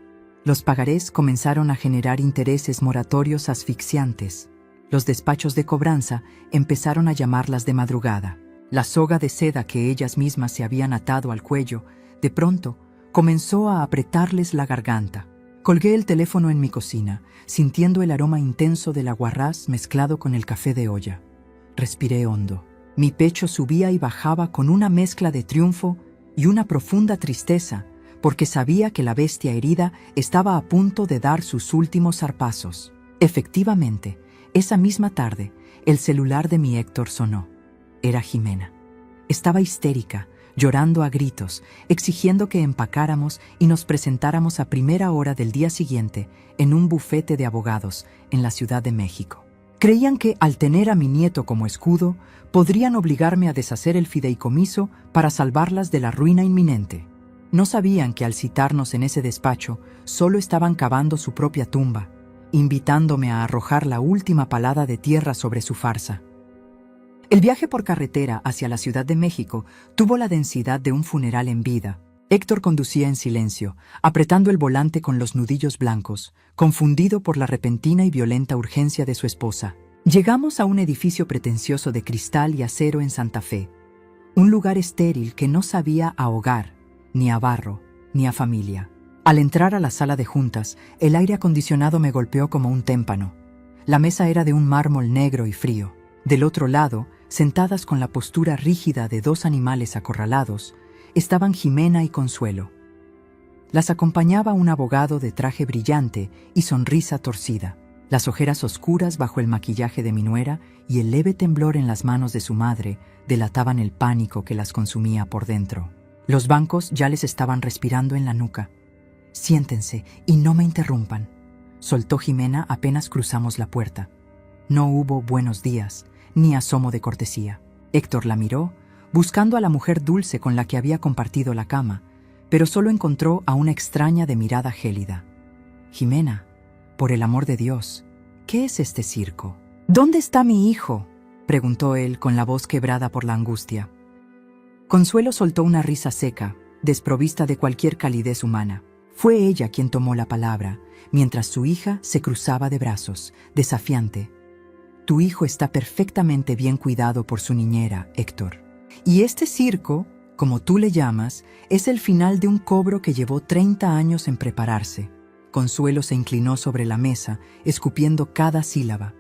Los pagarés comenzaron a generar intereses moratorios asfixiantes. Los despachos de cobranza empezaron a llamarlas de madrugada. La soga de seda que ellas mismas se habían atado al cuello, de pronto, comenzó a apretarles la garganta. Colgué el teléfono en mi cocina, sintiendo el aroma intenso del aguarrás mezclado con el café de olla. Respiré hondo. Mi pecho subía y bajaba con una mezcla de triunfo y una profunda tristeza, porque sabía que la bestia herida estaba a punto de dar sus últimos zarpazos. Efectivamente, esa misma tarde, el celular de mi Héctor sonó. Era Jimena. Estaba histérica, llorando a gritos, exigiendo que empacáramos y nos presentáramos a primera hora del día siguiente en un bufete de abogados en la Ciudad de México. Creían que, al tener a mi nieto como escudo, podrían obligarme a deshacer el fideicomiso para salvarlas de la ruina inminente. No sabían que al citarnos en ese despacho, solo estaban cavando su propia tumba, invitándome a arrojar la última palada de tierra sobre su farsa. El viaje por carretera hacia la Ciudad de México tuvo la densidad de un funeral en vida. Héctor conducía en silencio, apretando el volante con los nudillos blancos, confundido por la repentina y violenta urgencia de su esposa. Llegamos a un edificio pretencioso de cristal y acero en Santa Fe, un lugar estéril que no sabía a hogar, ni a barro, ni a familia. Al entrar a la sala de juntas, el aire acondicionado me golpeó como un témpano. La mesa era de un mármol negro y frío. Del otro lado, sentadas con la postura rígida de dos animales acorralados, estaban Jimena y Consuelo. Las acompañaba un abogado de traje brillante y sonrisa torcida. Las ojeras oscuras bajo el maquillaje de mi nuera y el leve temblor en las manos de su madre delataban el pánico que las consumía por dentro. Los bancos ya les estaban respirando en la nuca. «Siéntense y no me interrumpan», soltó Jimena apenas cruzamos la puerta. No hubo buenos días, ni asomo de cortesía. Héctor la miró, buscando a la mujer dulce con la que había compartido la cama, pero solo encontró a una extraña de mirada gélida. «Jimena, por el amor de Dios, ¿qué es este circo?» «¿Dónde está mi hijo?», preguntó él con la voz quebrada por la angustia. Consuelo soltó una risa seca, desprovista de cualquier calidez humana. Fue ella quien tomó la palabra, mientras su hija se cruzaba de brazos, desafiante. «Tu hijo está perfectamente bien cuidado por su niñera, Héctor. Y este circo, como tú le llamas, es el final de un cobro que llevó 30 años en prepararse». Consuelo se inclinó sobre la mesa, escupiendo cada sílaba.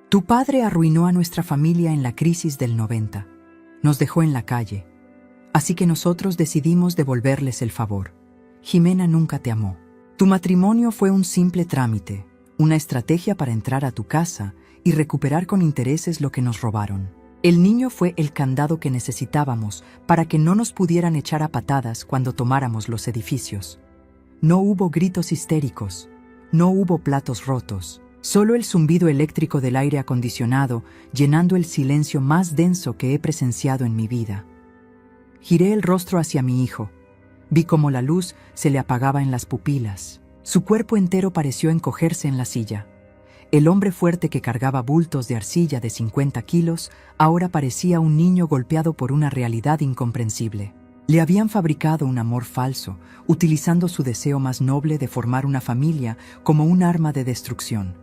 «Tu padre arruinó a nuestra familia en la crisis del 90. Nos dejó en la calle. Así que nosotros decidimos devolverles el favor. Jimena nunca te amó. Tu matrimonio fue un simple trámite, una estrategia para entrar a tu casa y recuperar con intereses lo que nos robaron. El niño fue el candado que necesitábamos para que no nos pudieran echar a patadas cuando tomáramos los edificios. No hubo gritos histéricos, no hubo platos rotos, solo el zumbido eléctrico del aire acondicionado llenando el silencio más denso que he presenciado en mi vida». Giré el rostro hacia mi hijo. Vi cómo la luz se le apagaba en las pupilas. Su cuerpo entero pareció encogerse en la silla. El hombre fuerte que cargaba bultos de arcilla de 50 kilos ahora parecía un niño golpeado por una realidad incomprensible. Le habían fabricado un amor falso, utilizando su deseo más noble de formar una familia como un arma de destrucción.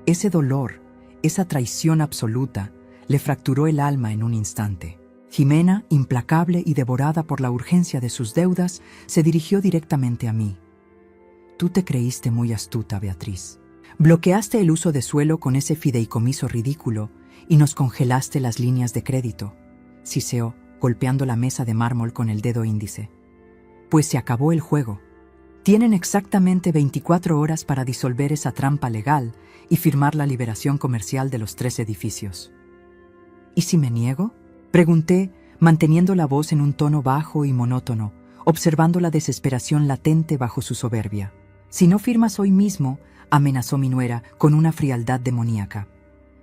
Ese dolor, esa traición absoluta, le fracturó el alma en un instante. Jimena, implacable y devorada por la urgencia de sus deudas, se dirigió directamente a mí. «Tú te creíste muy astuta, Beatriz. Bloqueaste el uso de suelo con ese fideicomiso ridículo y nos congelaste las líneas de crédito», siseó, golpeando la mesa de mármol con el dedo índice. «Pues se acabó el juego. Tienen exactamente 24 horas para disolver esa trampa legal y firmar la liberación comercial de los 3 edificios». «¿Y si me niego?», pregunté, manteniendo la voz en un tono bajo y monótono, observando la desesperación latente bajo su soberbia. «Si no firmas hoy mismo», amenazó mi nuera con una frialdad demoníaca.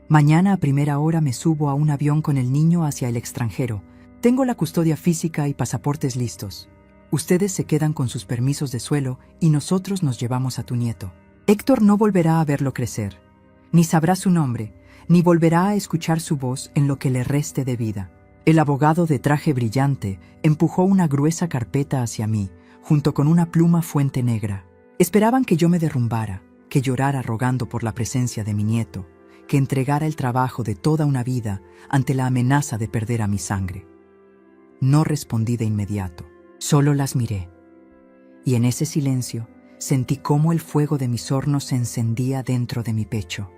«Mañana a primera hora me subo a un avión con el niño hacia el extranjero. Tengo la custodia física y pasaportes listos. Ustedes se quedan con sus permisos de suelo y nosotros nos llevamos a tu nieto. Héctor no volverá a verlo crecer, ni sabrá su nombre, ni volverá a escuchar su voz en lo que le reste de vida. El abogado de traje brillante empujó una gruesa carpeta hacia mí, junto con una pluma fuente negra. Esperaban que yo me derrumbara, que llorara rogando por la presencia de mi nieto, que entregara el trabajo de toda una vida ante la amenaza de perder a mi sangre. No respondí de inmediato, solo las miré. Y en ese silencio sentí cómo el fuego de mis hornos se encendía dentro de mi pecho.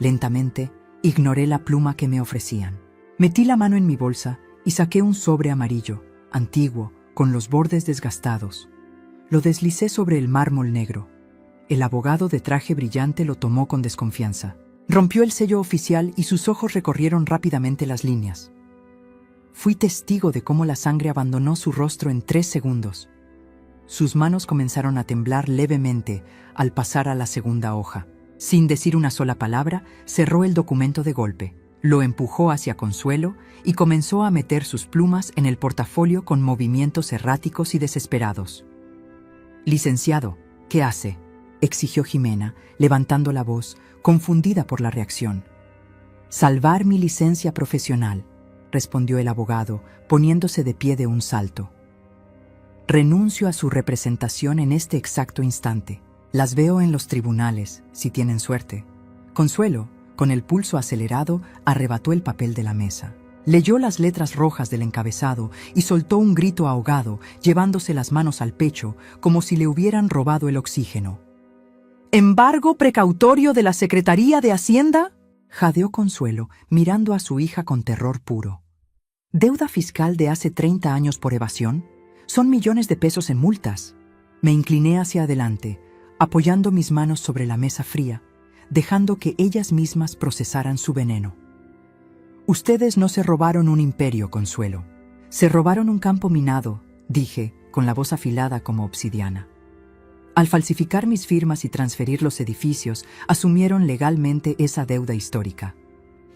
Lentamente ignoré la pluma que me ofrecían. Metí la mano en mi bolsa y saqué un sobre amarillo, antiguo, con los bordes desgastados. Lo deslicé sobre el mármol negro. El abogado de traje brillante lo tomó con desconfianza. Rompió el sello oficial y sus ojos recorrieron rápidamente las líneas. Fui testigo de cómo la sangre abandonó su rostro en 3 segundos. Sus manos comenzaron a temblar levemente al pasar a la segunda hoja. Sin decir una sola palabra, cerró el documento de golpe. Lo empujó hacia Consuelo y comenzó a meter sus plumas en el portafolio con movimientos erráticos y desesperados. «Licenciado, ¿qué hace?», exigió Jimena, levantando la voz, confundida por la reacción. «Salvar mi licencia profesional», respondió el abogado, poniéndose de pie de un salto. «Renuncio a su representación en este exacto instante. Las veo en los tribunales, si tienen suerte». Consuelo, con el pulso acelerado, arrebató el papel de la mesa. Leyó las letras rojas del encabezado y soltó un grito ahogado, llevándose las manos al pecho, como si le hubieran robado el oxígeno. «¿Embargo precautorio de la Secretaría de Hacienda?», jadeó Consuelo, mirando a su hija con terror puro. «¿Deuda fiscal de hace 30 años por evasión? Son millones de pesos en multas». Me incliné hacia adelante, apoyando mis manos sobre la mesa fría, dejando que ellas mismas procesaran su veneno. «Ustedes no se robaron un imperio, Consuelo. Se robaron un campo minado», dije, con la voz afilada como obsidiana. «Al falsificar mis firmas y transferir los edificios, asumieron legalmente esa deuda histórica.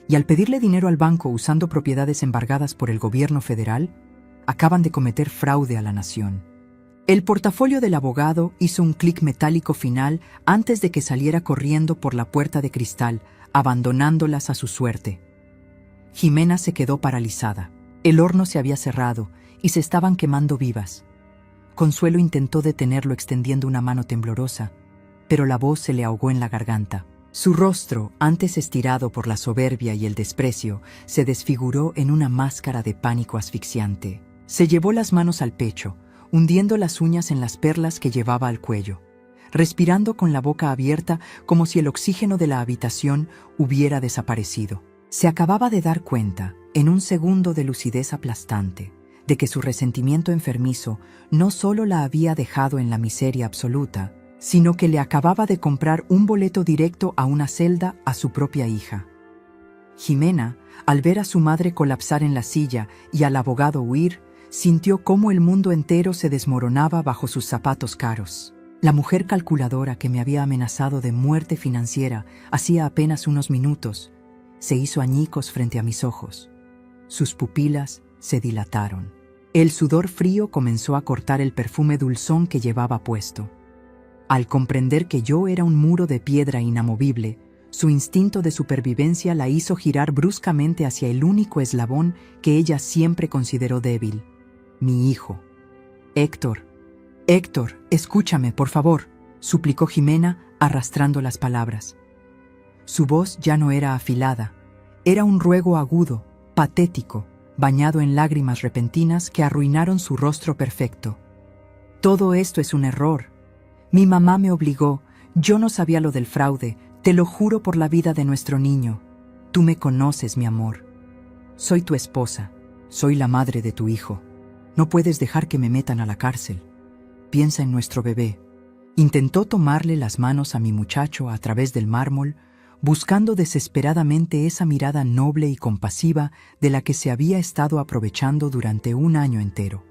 Y al pedirle dinero al banco usando propiedades embargadas por el gobierno federal, acaban de cometer fraude a la nación». El portafolio del abogado hizo un clic metálico final antes de que saliera corriendo por la puerta de cristal, abandonándolas a su suerte. Jimena se quedó paralizada. El horno se había cerrado y se estaban quemando vivas. Consuelo intentó detenerlo extendiendo una mano temblorosa, pero la voz se le ahogó en la garganta. Su rostro, antes estirado por la soberbia y el desprecio, se desfiguró en una máscara de pánico asfixiante. Se llevó las manos al pecho, hundiendo las uñas en las perlas que llevaba al cuello, respirando con la boca abierta como si el oxígeno de la habitación hubiera desaparecido. Se acababa de dar cuenta, en un segundo de lucidez aplastante, de que su resentimiento enfermizo no solo la había dejado en la miseria absoluta, sino que le acababa de comprar un boleto directo a una celda a su propia hija. Jimena, al ver a su madre colapsar en la silla y al abogado huir, sintió cómo el mundo entero se desmoronaba bajo sus zapatos caros. La mujer calculadora que me había amenazado de muerte financiera hacía apenas unos minutos, se hizo añicos frente a mis ojos. Sus pupilas se dilataron. El sudor frío comenzó a cortar el perfume dulzón que llevaba puesto. Al comprender que yo era un muro de piedra inamovible, su instinto de supervivencia la hizo girar bruscamente hacia el único eslabón que ella siempre consideró débil: mi hijo. «Héctor, Héctor, escúchame, por favor», suplicó Jimena, arrastrando las palabras. Su voz ya no era afilada, era un ruego agudo, patético, bañado en lágrimas repentinas que arruinaron su rostro perfecto. «Todo esto es un error. Mi mamá me obligó, yo no sabía lo del fraude, te lo juro por la vida de nuestro niño. Tú me conoces, mi amor. Soy tu esposa, soy la madre de tu hijo. No puedes dejar que me metan a la cárcel. Piensa en nuestro bebé». Intentó tomarle las manos a mi muchacho a través del mármol, buscando desesperadamente esa mirada noble y compasiva de la que se había estado aprovechando durante un año entero.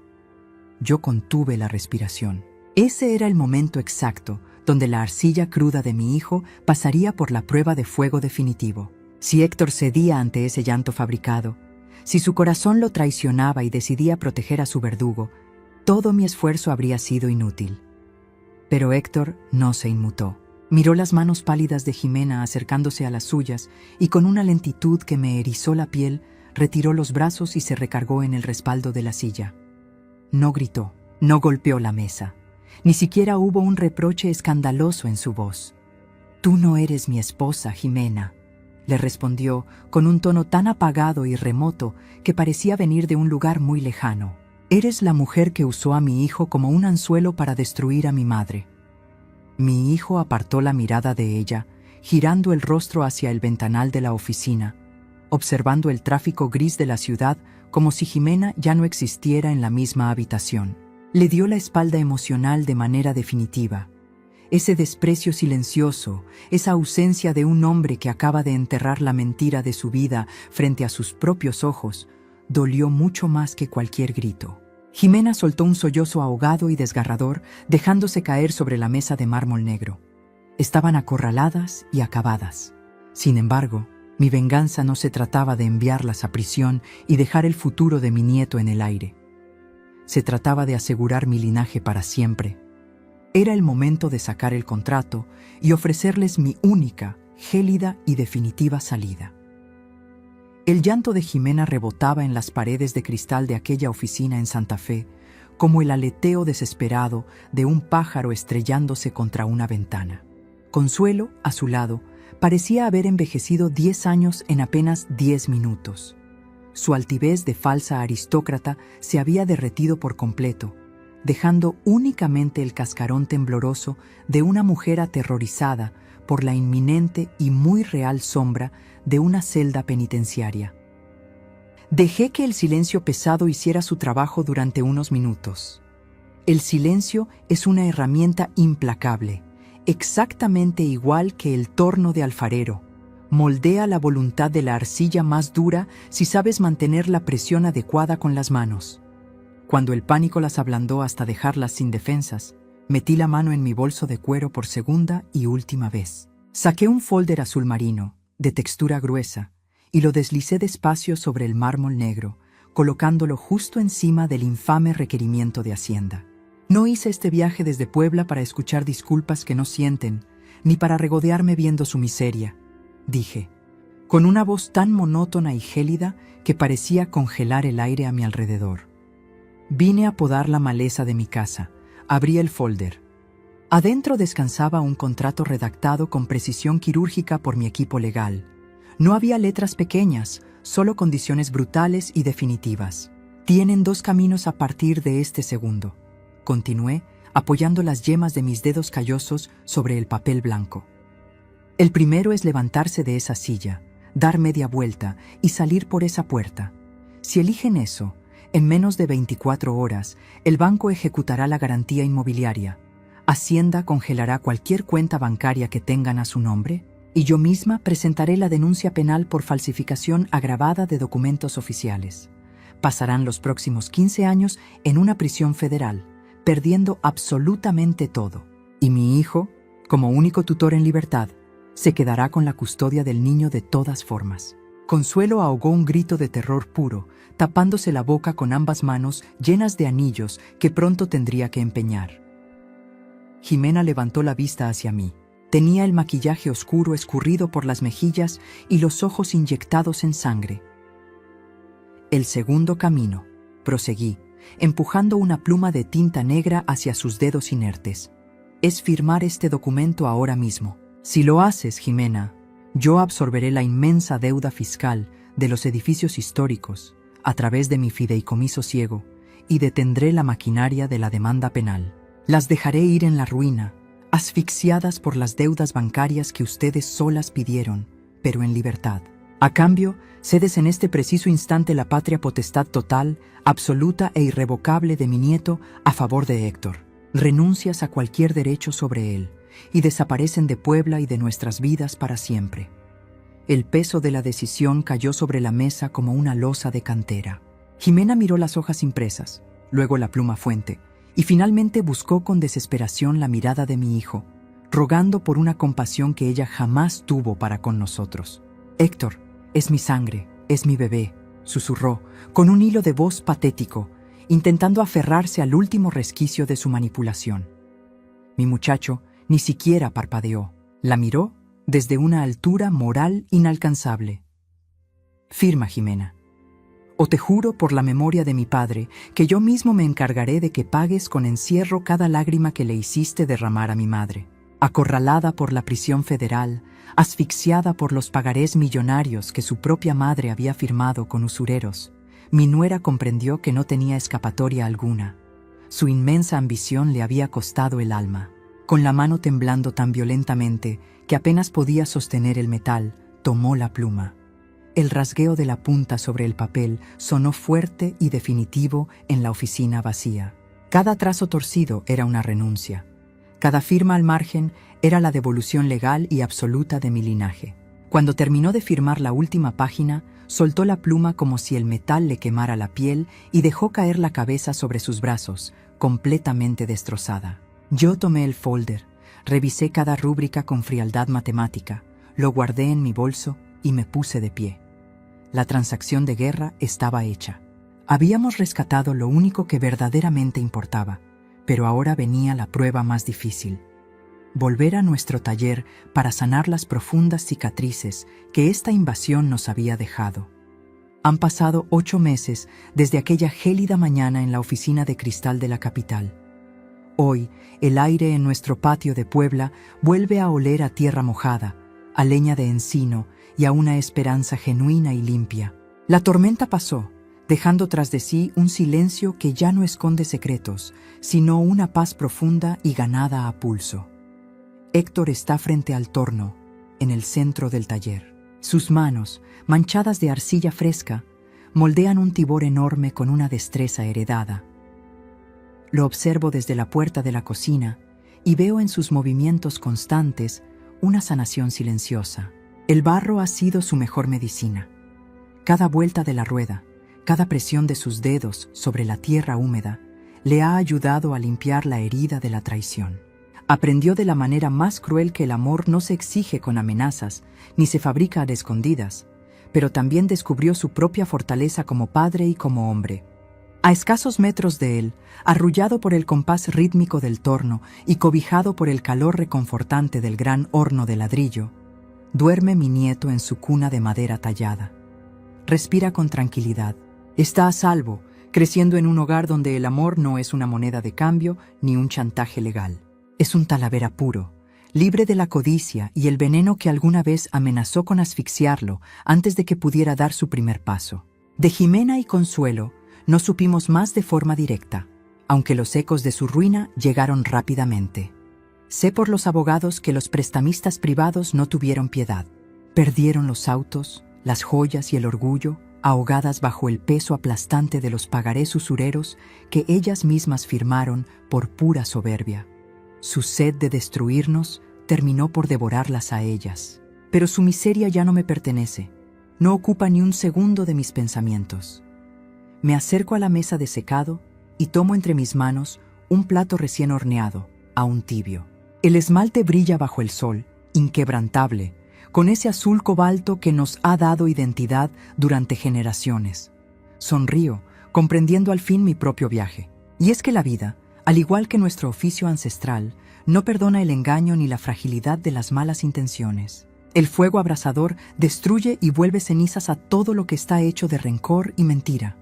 Yo contuve la respiración. Ese era el momento exacto donde la arcilla cruda de mi hijo pasaría por la prueba de fuego definitivo. Si Héctor cedía ante ese llanto fabricado, si su corazón lo traicionaba y decidía proteger a su verdugo, todo mi esfuerzo habría sido inútil. Pero Héctor no se inmutó. Miró las manos pálidas de Jimena acercándose a las suyas y con una lentitud que me erizó la piel, retiró los brazos y se recargó en el respaldo de la silla. No gritó, no golpeó la mesa. Ni siquiera hubo un reproche escandaloso en su voz. «Tú no eres mi esposa, Jimena», le respondió con un tono tan apagado y remoto que parecía venir de un lugar muy lejano. «Eres la mujer que usó a mi hijo como un anzuelo para destruir a mi madre». Mi hijo apartó la mirada de ella, girando el rostro hacia el ventanal de la oficina, observando el tráfico gris de la ciudad como si Jimena ya no existiera en la misma habitación. Le dio la espalda emocional de manera definitiva. Ese desprecio silencioso, esa ausencia de un hombre que acaba de enterrar la mentira de su vida frente a sus propios ojos, dolió mucho más que cualquier grito. Jimena soltó un sollozo ahogado y desgarrador, dejándose caer sobre la mesa de mármol negro. Estaban acorraladas y acabadas. Sin embargo, mi venganza no se trataba de enviarlas a prisión y dejar el futuro de mi nieto en el aire. Se trataba de asegurar mi linaje para siempre. Era el momento de sacar el contrato y ofrecerles mi única, gélida y definitiva salida. El llanto de Jimena rebotaba en las paredes de cristal de aquella oficina en Santa Fe, como el aleteo desesperado de un pájaro estrellándose contra una ventana. Consuelo, a su lado, parecía haber envejecido 10 años en apenas 10 minutos. Su altivez de falsa aristócrata se había derretido por completo, dejando únicamente el cascarón tembloroso de una mujer aterrorizada por la inminente y muy real sombra de una celda penitenciaria. Dejé que el silencio pesado hiciera su trabajo durante unos minutos. El silencio es una herramienta implacable, exactamente igual que el torno de alfarero. Moldea la voluntad de la arcilla más dura si sabes mantener la presión adecuada con las manos. Cuando el pánico las ablandó hasta dejarlas sin defensas, metí la mano en mi bolso de cuero por segunda y última vez. Saqué un folder azul marino, de textura gruesa, y lo deslicé despacio sobre el mármol negro, colocándolo justo encima del infame requerimiento de Hacienda. No hice este viaje desde Puebla para escuchar disculpas que no sienten, ni para regodearme viendo su miseria, dije, con una voz tan monótona y gélida que parecía congelar el aire a mi alrededor. Vine a podar la maleza de mi casa. Abrí el folder. Adentro descansaba un contrato redactado con precisión quirúrgica por mi equipo legal. No había letras pequeñas, solo condiciones brutales y definitivas. Tienen 2 caminos a partir de este segundo. Continué, apoyando las yemas de mis dedos callosos sobre el papel blanco. El primero es levantarse de esa silla, dar media vuelta y salir por esa puerta. Si eligen eso, en menos de 24 horas, el banco ejecutará la garantía inmobiliaria. Hacienda congelará cualquier cuenta bancaria que tengan a su nombre y yo misma presentaré la denuncia penal por falsificación agravada de documentos oficiales. Pasarán los próximos 15 años en una prisión federal, perdiendo absolutamente todo. Y mi hijo, como único tutor en libertad, se quedará con la custodia del niño de todas formas. Consuelo ahogó un grito de terror puro, tapándose la boca con ambas manos llenas de anillos que pronto tendría que empeñar. Jimena levantó la vista hacia mí. Tenía el maquillaje oscuro escurrido por las mejillas y los ojos inyectados en sangre. El segundo camino, proseguí, empujando una pluma de tinta negra hacia sus dedos inertes. Es firmar este documento ahora mismo. Si lo haces, Jimena, yo absorberé la inmensa deuda fiscal de los edificios históricos a través de mi fideicomiso ciego y detendré la maquinaria de la demanda penal. Las dejaré ir en la ruina, asfixiadas por las deudas bancarias que ustedes solas pidieron, pero en libertad. A cambio, cedes en este preciso instante la patria potestad total, absoluta e irrevocable de mi nieto a favor de Héctor. Renuncias a cualquier derecho sobre él y desaparecen de Puebla y de nuestras vidas para siempre. El peso de la decisión cayó sobre la mesa como una losa de cantera. Jimena miró las hojas impresas, luego la pluma fuente, y finalmente buscó con desesperación la mirada de mi hijo, rogando por una compasión que ella jamás tuvo para con nosotros. «Héctor, es mi sangre, es mi bebé», susurró, con un hilo de voz patético, intentando aferrarse al último resquicio de su manipulación. Mi muchacho ni siquiera parpadeó. La miró desde una altura moral inalcanzable. «Firma, Jimena», O te juro por la memoria de mi padre, que yo mismo me encargaré de que pagues con encierro cada lágrima que le hiciste derramar a mi madre. Acorralada por la prisión federal, asfixiada por los pagarés millonarios que su propia madre había firmado con usureros, mi nuera comprendió que no tenía escapatoria alguna. Su inmensa ambición le había costado el alma. Con la mano temblando tan violentamente que apenas podía sostener el metal, tomó la pluma. El rasgueo de la punta sobre el papel sonó fuerte y definitivo en la oficina vacía. Cada trazo torcido era una renuncia. Cada firma al margen era la devolución legal y absoluta de mi linaje. Cuando terminó de firmar la última página, soltó la pluma como si el metal le quemara la piel y dejó caer la cabeza sobre sus brazos, completamente destrozada. Yo tomé el folder, revisé cada rúbrica con frialdad matemática, lo guardé en mi bolso y me puse de pie. La transacción de guerra estaba hecha. Habíamos rescatado lo único que verdaderamente importaba, pero ahora venía la prueba más difícil. Volver a nuestro taller para sanar las profundas cicatrices que esta invasión nos había dejado. Han pasado 8 meses desde aquella gélida mañana en la oficina de cristal de la capital. Hoy, el aire en nuestro patio de Puebla vuelve a oler a tierra mojada, a leña de encino y a una esperanza genuina y limpia. La tormenta pasó, dejando tras de sí un silencio que ya no esconde secretos, sino una paz profunda y ganada a pulso. Héctor está frente al torno, en el centro del taller. Sus manos, manchadas de arcilla fresca, moldean un tibor enorme con una destreza heredada. Lo observo desde la puerta de la cocina y veo en sus movimientos constantes una sanación silenciosa. El barro ha sido su mejor medicina. Cada vuelta de la rueda, cada presión de sus dedos sobre la tierra húmeda, le ha ayudado a limpiar la herida de la traición. Aprendió de la manera más cruel que el amor no se exige con amenazas, ni se fabrica a escondidas, pero también descubrió su propia fortaleza como padre y como hombre. A escasos metros de él, arrullado por el compás rítmico del torno y cobijado por el calor reconfortante del gran horno de ladrillo, duerme mi nieto en su cuna de madera tallada. Respira con tranquilidad. Está a salvo, creciendo en un hogar donde el amor no es una moneda de cambio ni un chantaje legal. Es un Talavera puro, libre de la codicia y el veneno que alguna vez amenazó con asfixiarlo antes de que pudiera dar su primer paso. De Jimena y Consuelo no supimos más de forma directa, aunque los ecos de su ruina llegaron rápidamente. Sé por los abogados que los prestamistas privados no tuvieron piedad. Perdieron los autos, las joyas y el orgullo, ahogadas bajo el peso aplastante de los pagarés usureros que ellas mismas firmaron por pura soberbia. Su sed de destruirnos terminó por devorarlas a ellas. Pero su miseria ya no me pertenece, no ocupa ni un segundo de mis pensamientos. Me acerco a la mesa de secado y tomo entre mis manos un plato recién horneado, aún tibio. El esmalte brilla bajo el sol, inquebrantable, con ese azul cobalto que nos ha dado identidad durante generaciones. Sonrío, comprendiendo al fin mi propio viaje. Y es que la vida, al igual que nuestro oficio ancestral, no perdona el engaño ni la fragilidad de las malas intenciones. El fuego abrasador destruye y vuelve cenizas a todo lo que está hecho de rencor y mentira,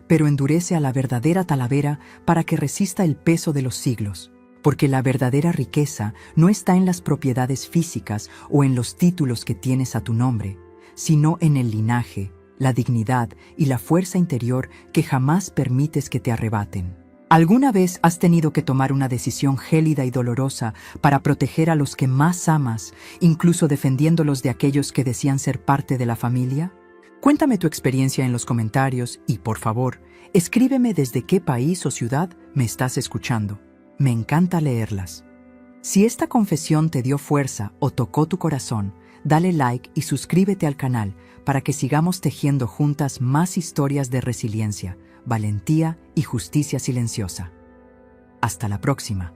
pero endurece a la verdadera Talavera para que resista el peso de los siglos. Porque la verdadera riqueza no está en las propiedades físicas o en los títulos que tienes a tu nombre, sino en el linaje, la dignidad y la fuerza interior que jamás permites que te arrebaten. ¿Alguna vez has tenido que tomar una decisión gélida y dolorosa para proteger a los que más amas, incluso defendiéndolos de aquellos que decían ser parte de la familia? Cuéntame tu experiencia en los comentarios y, por favor, escríbeme desde qué país o ciudad me estás escuchando. Me encanta leerlas. Si esta confesión te dio fuerza o tocó tu corazón, dale like y suscríbete al canal para que sigamos tejiendo juntas más historias de resiliencia, valentía y justicia silenciosa. Hasta la próxima.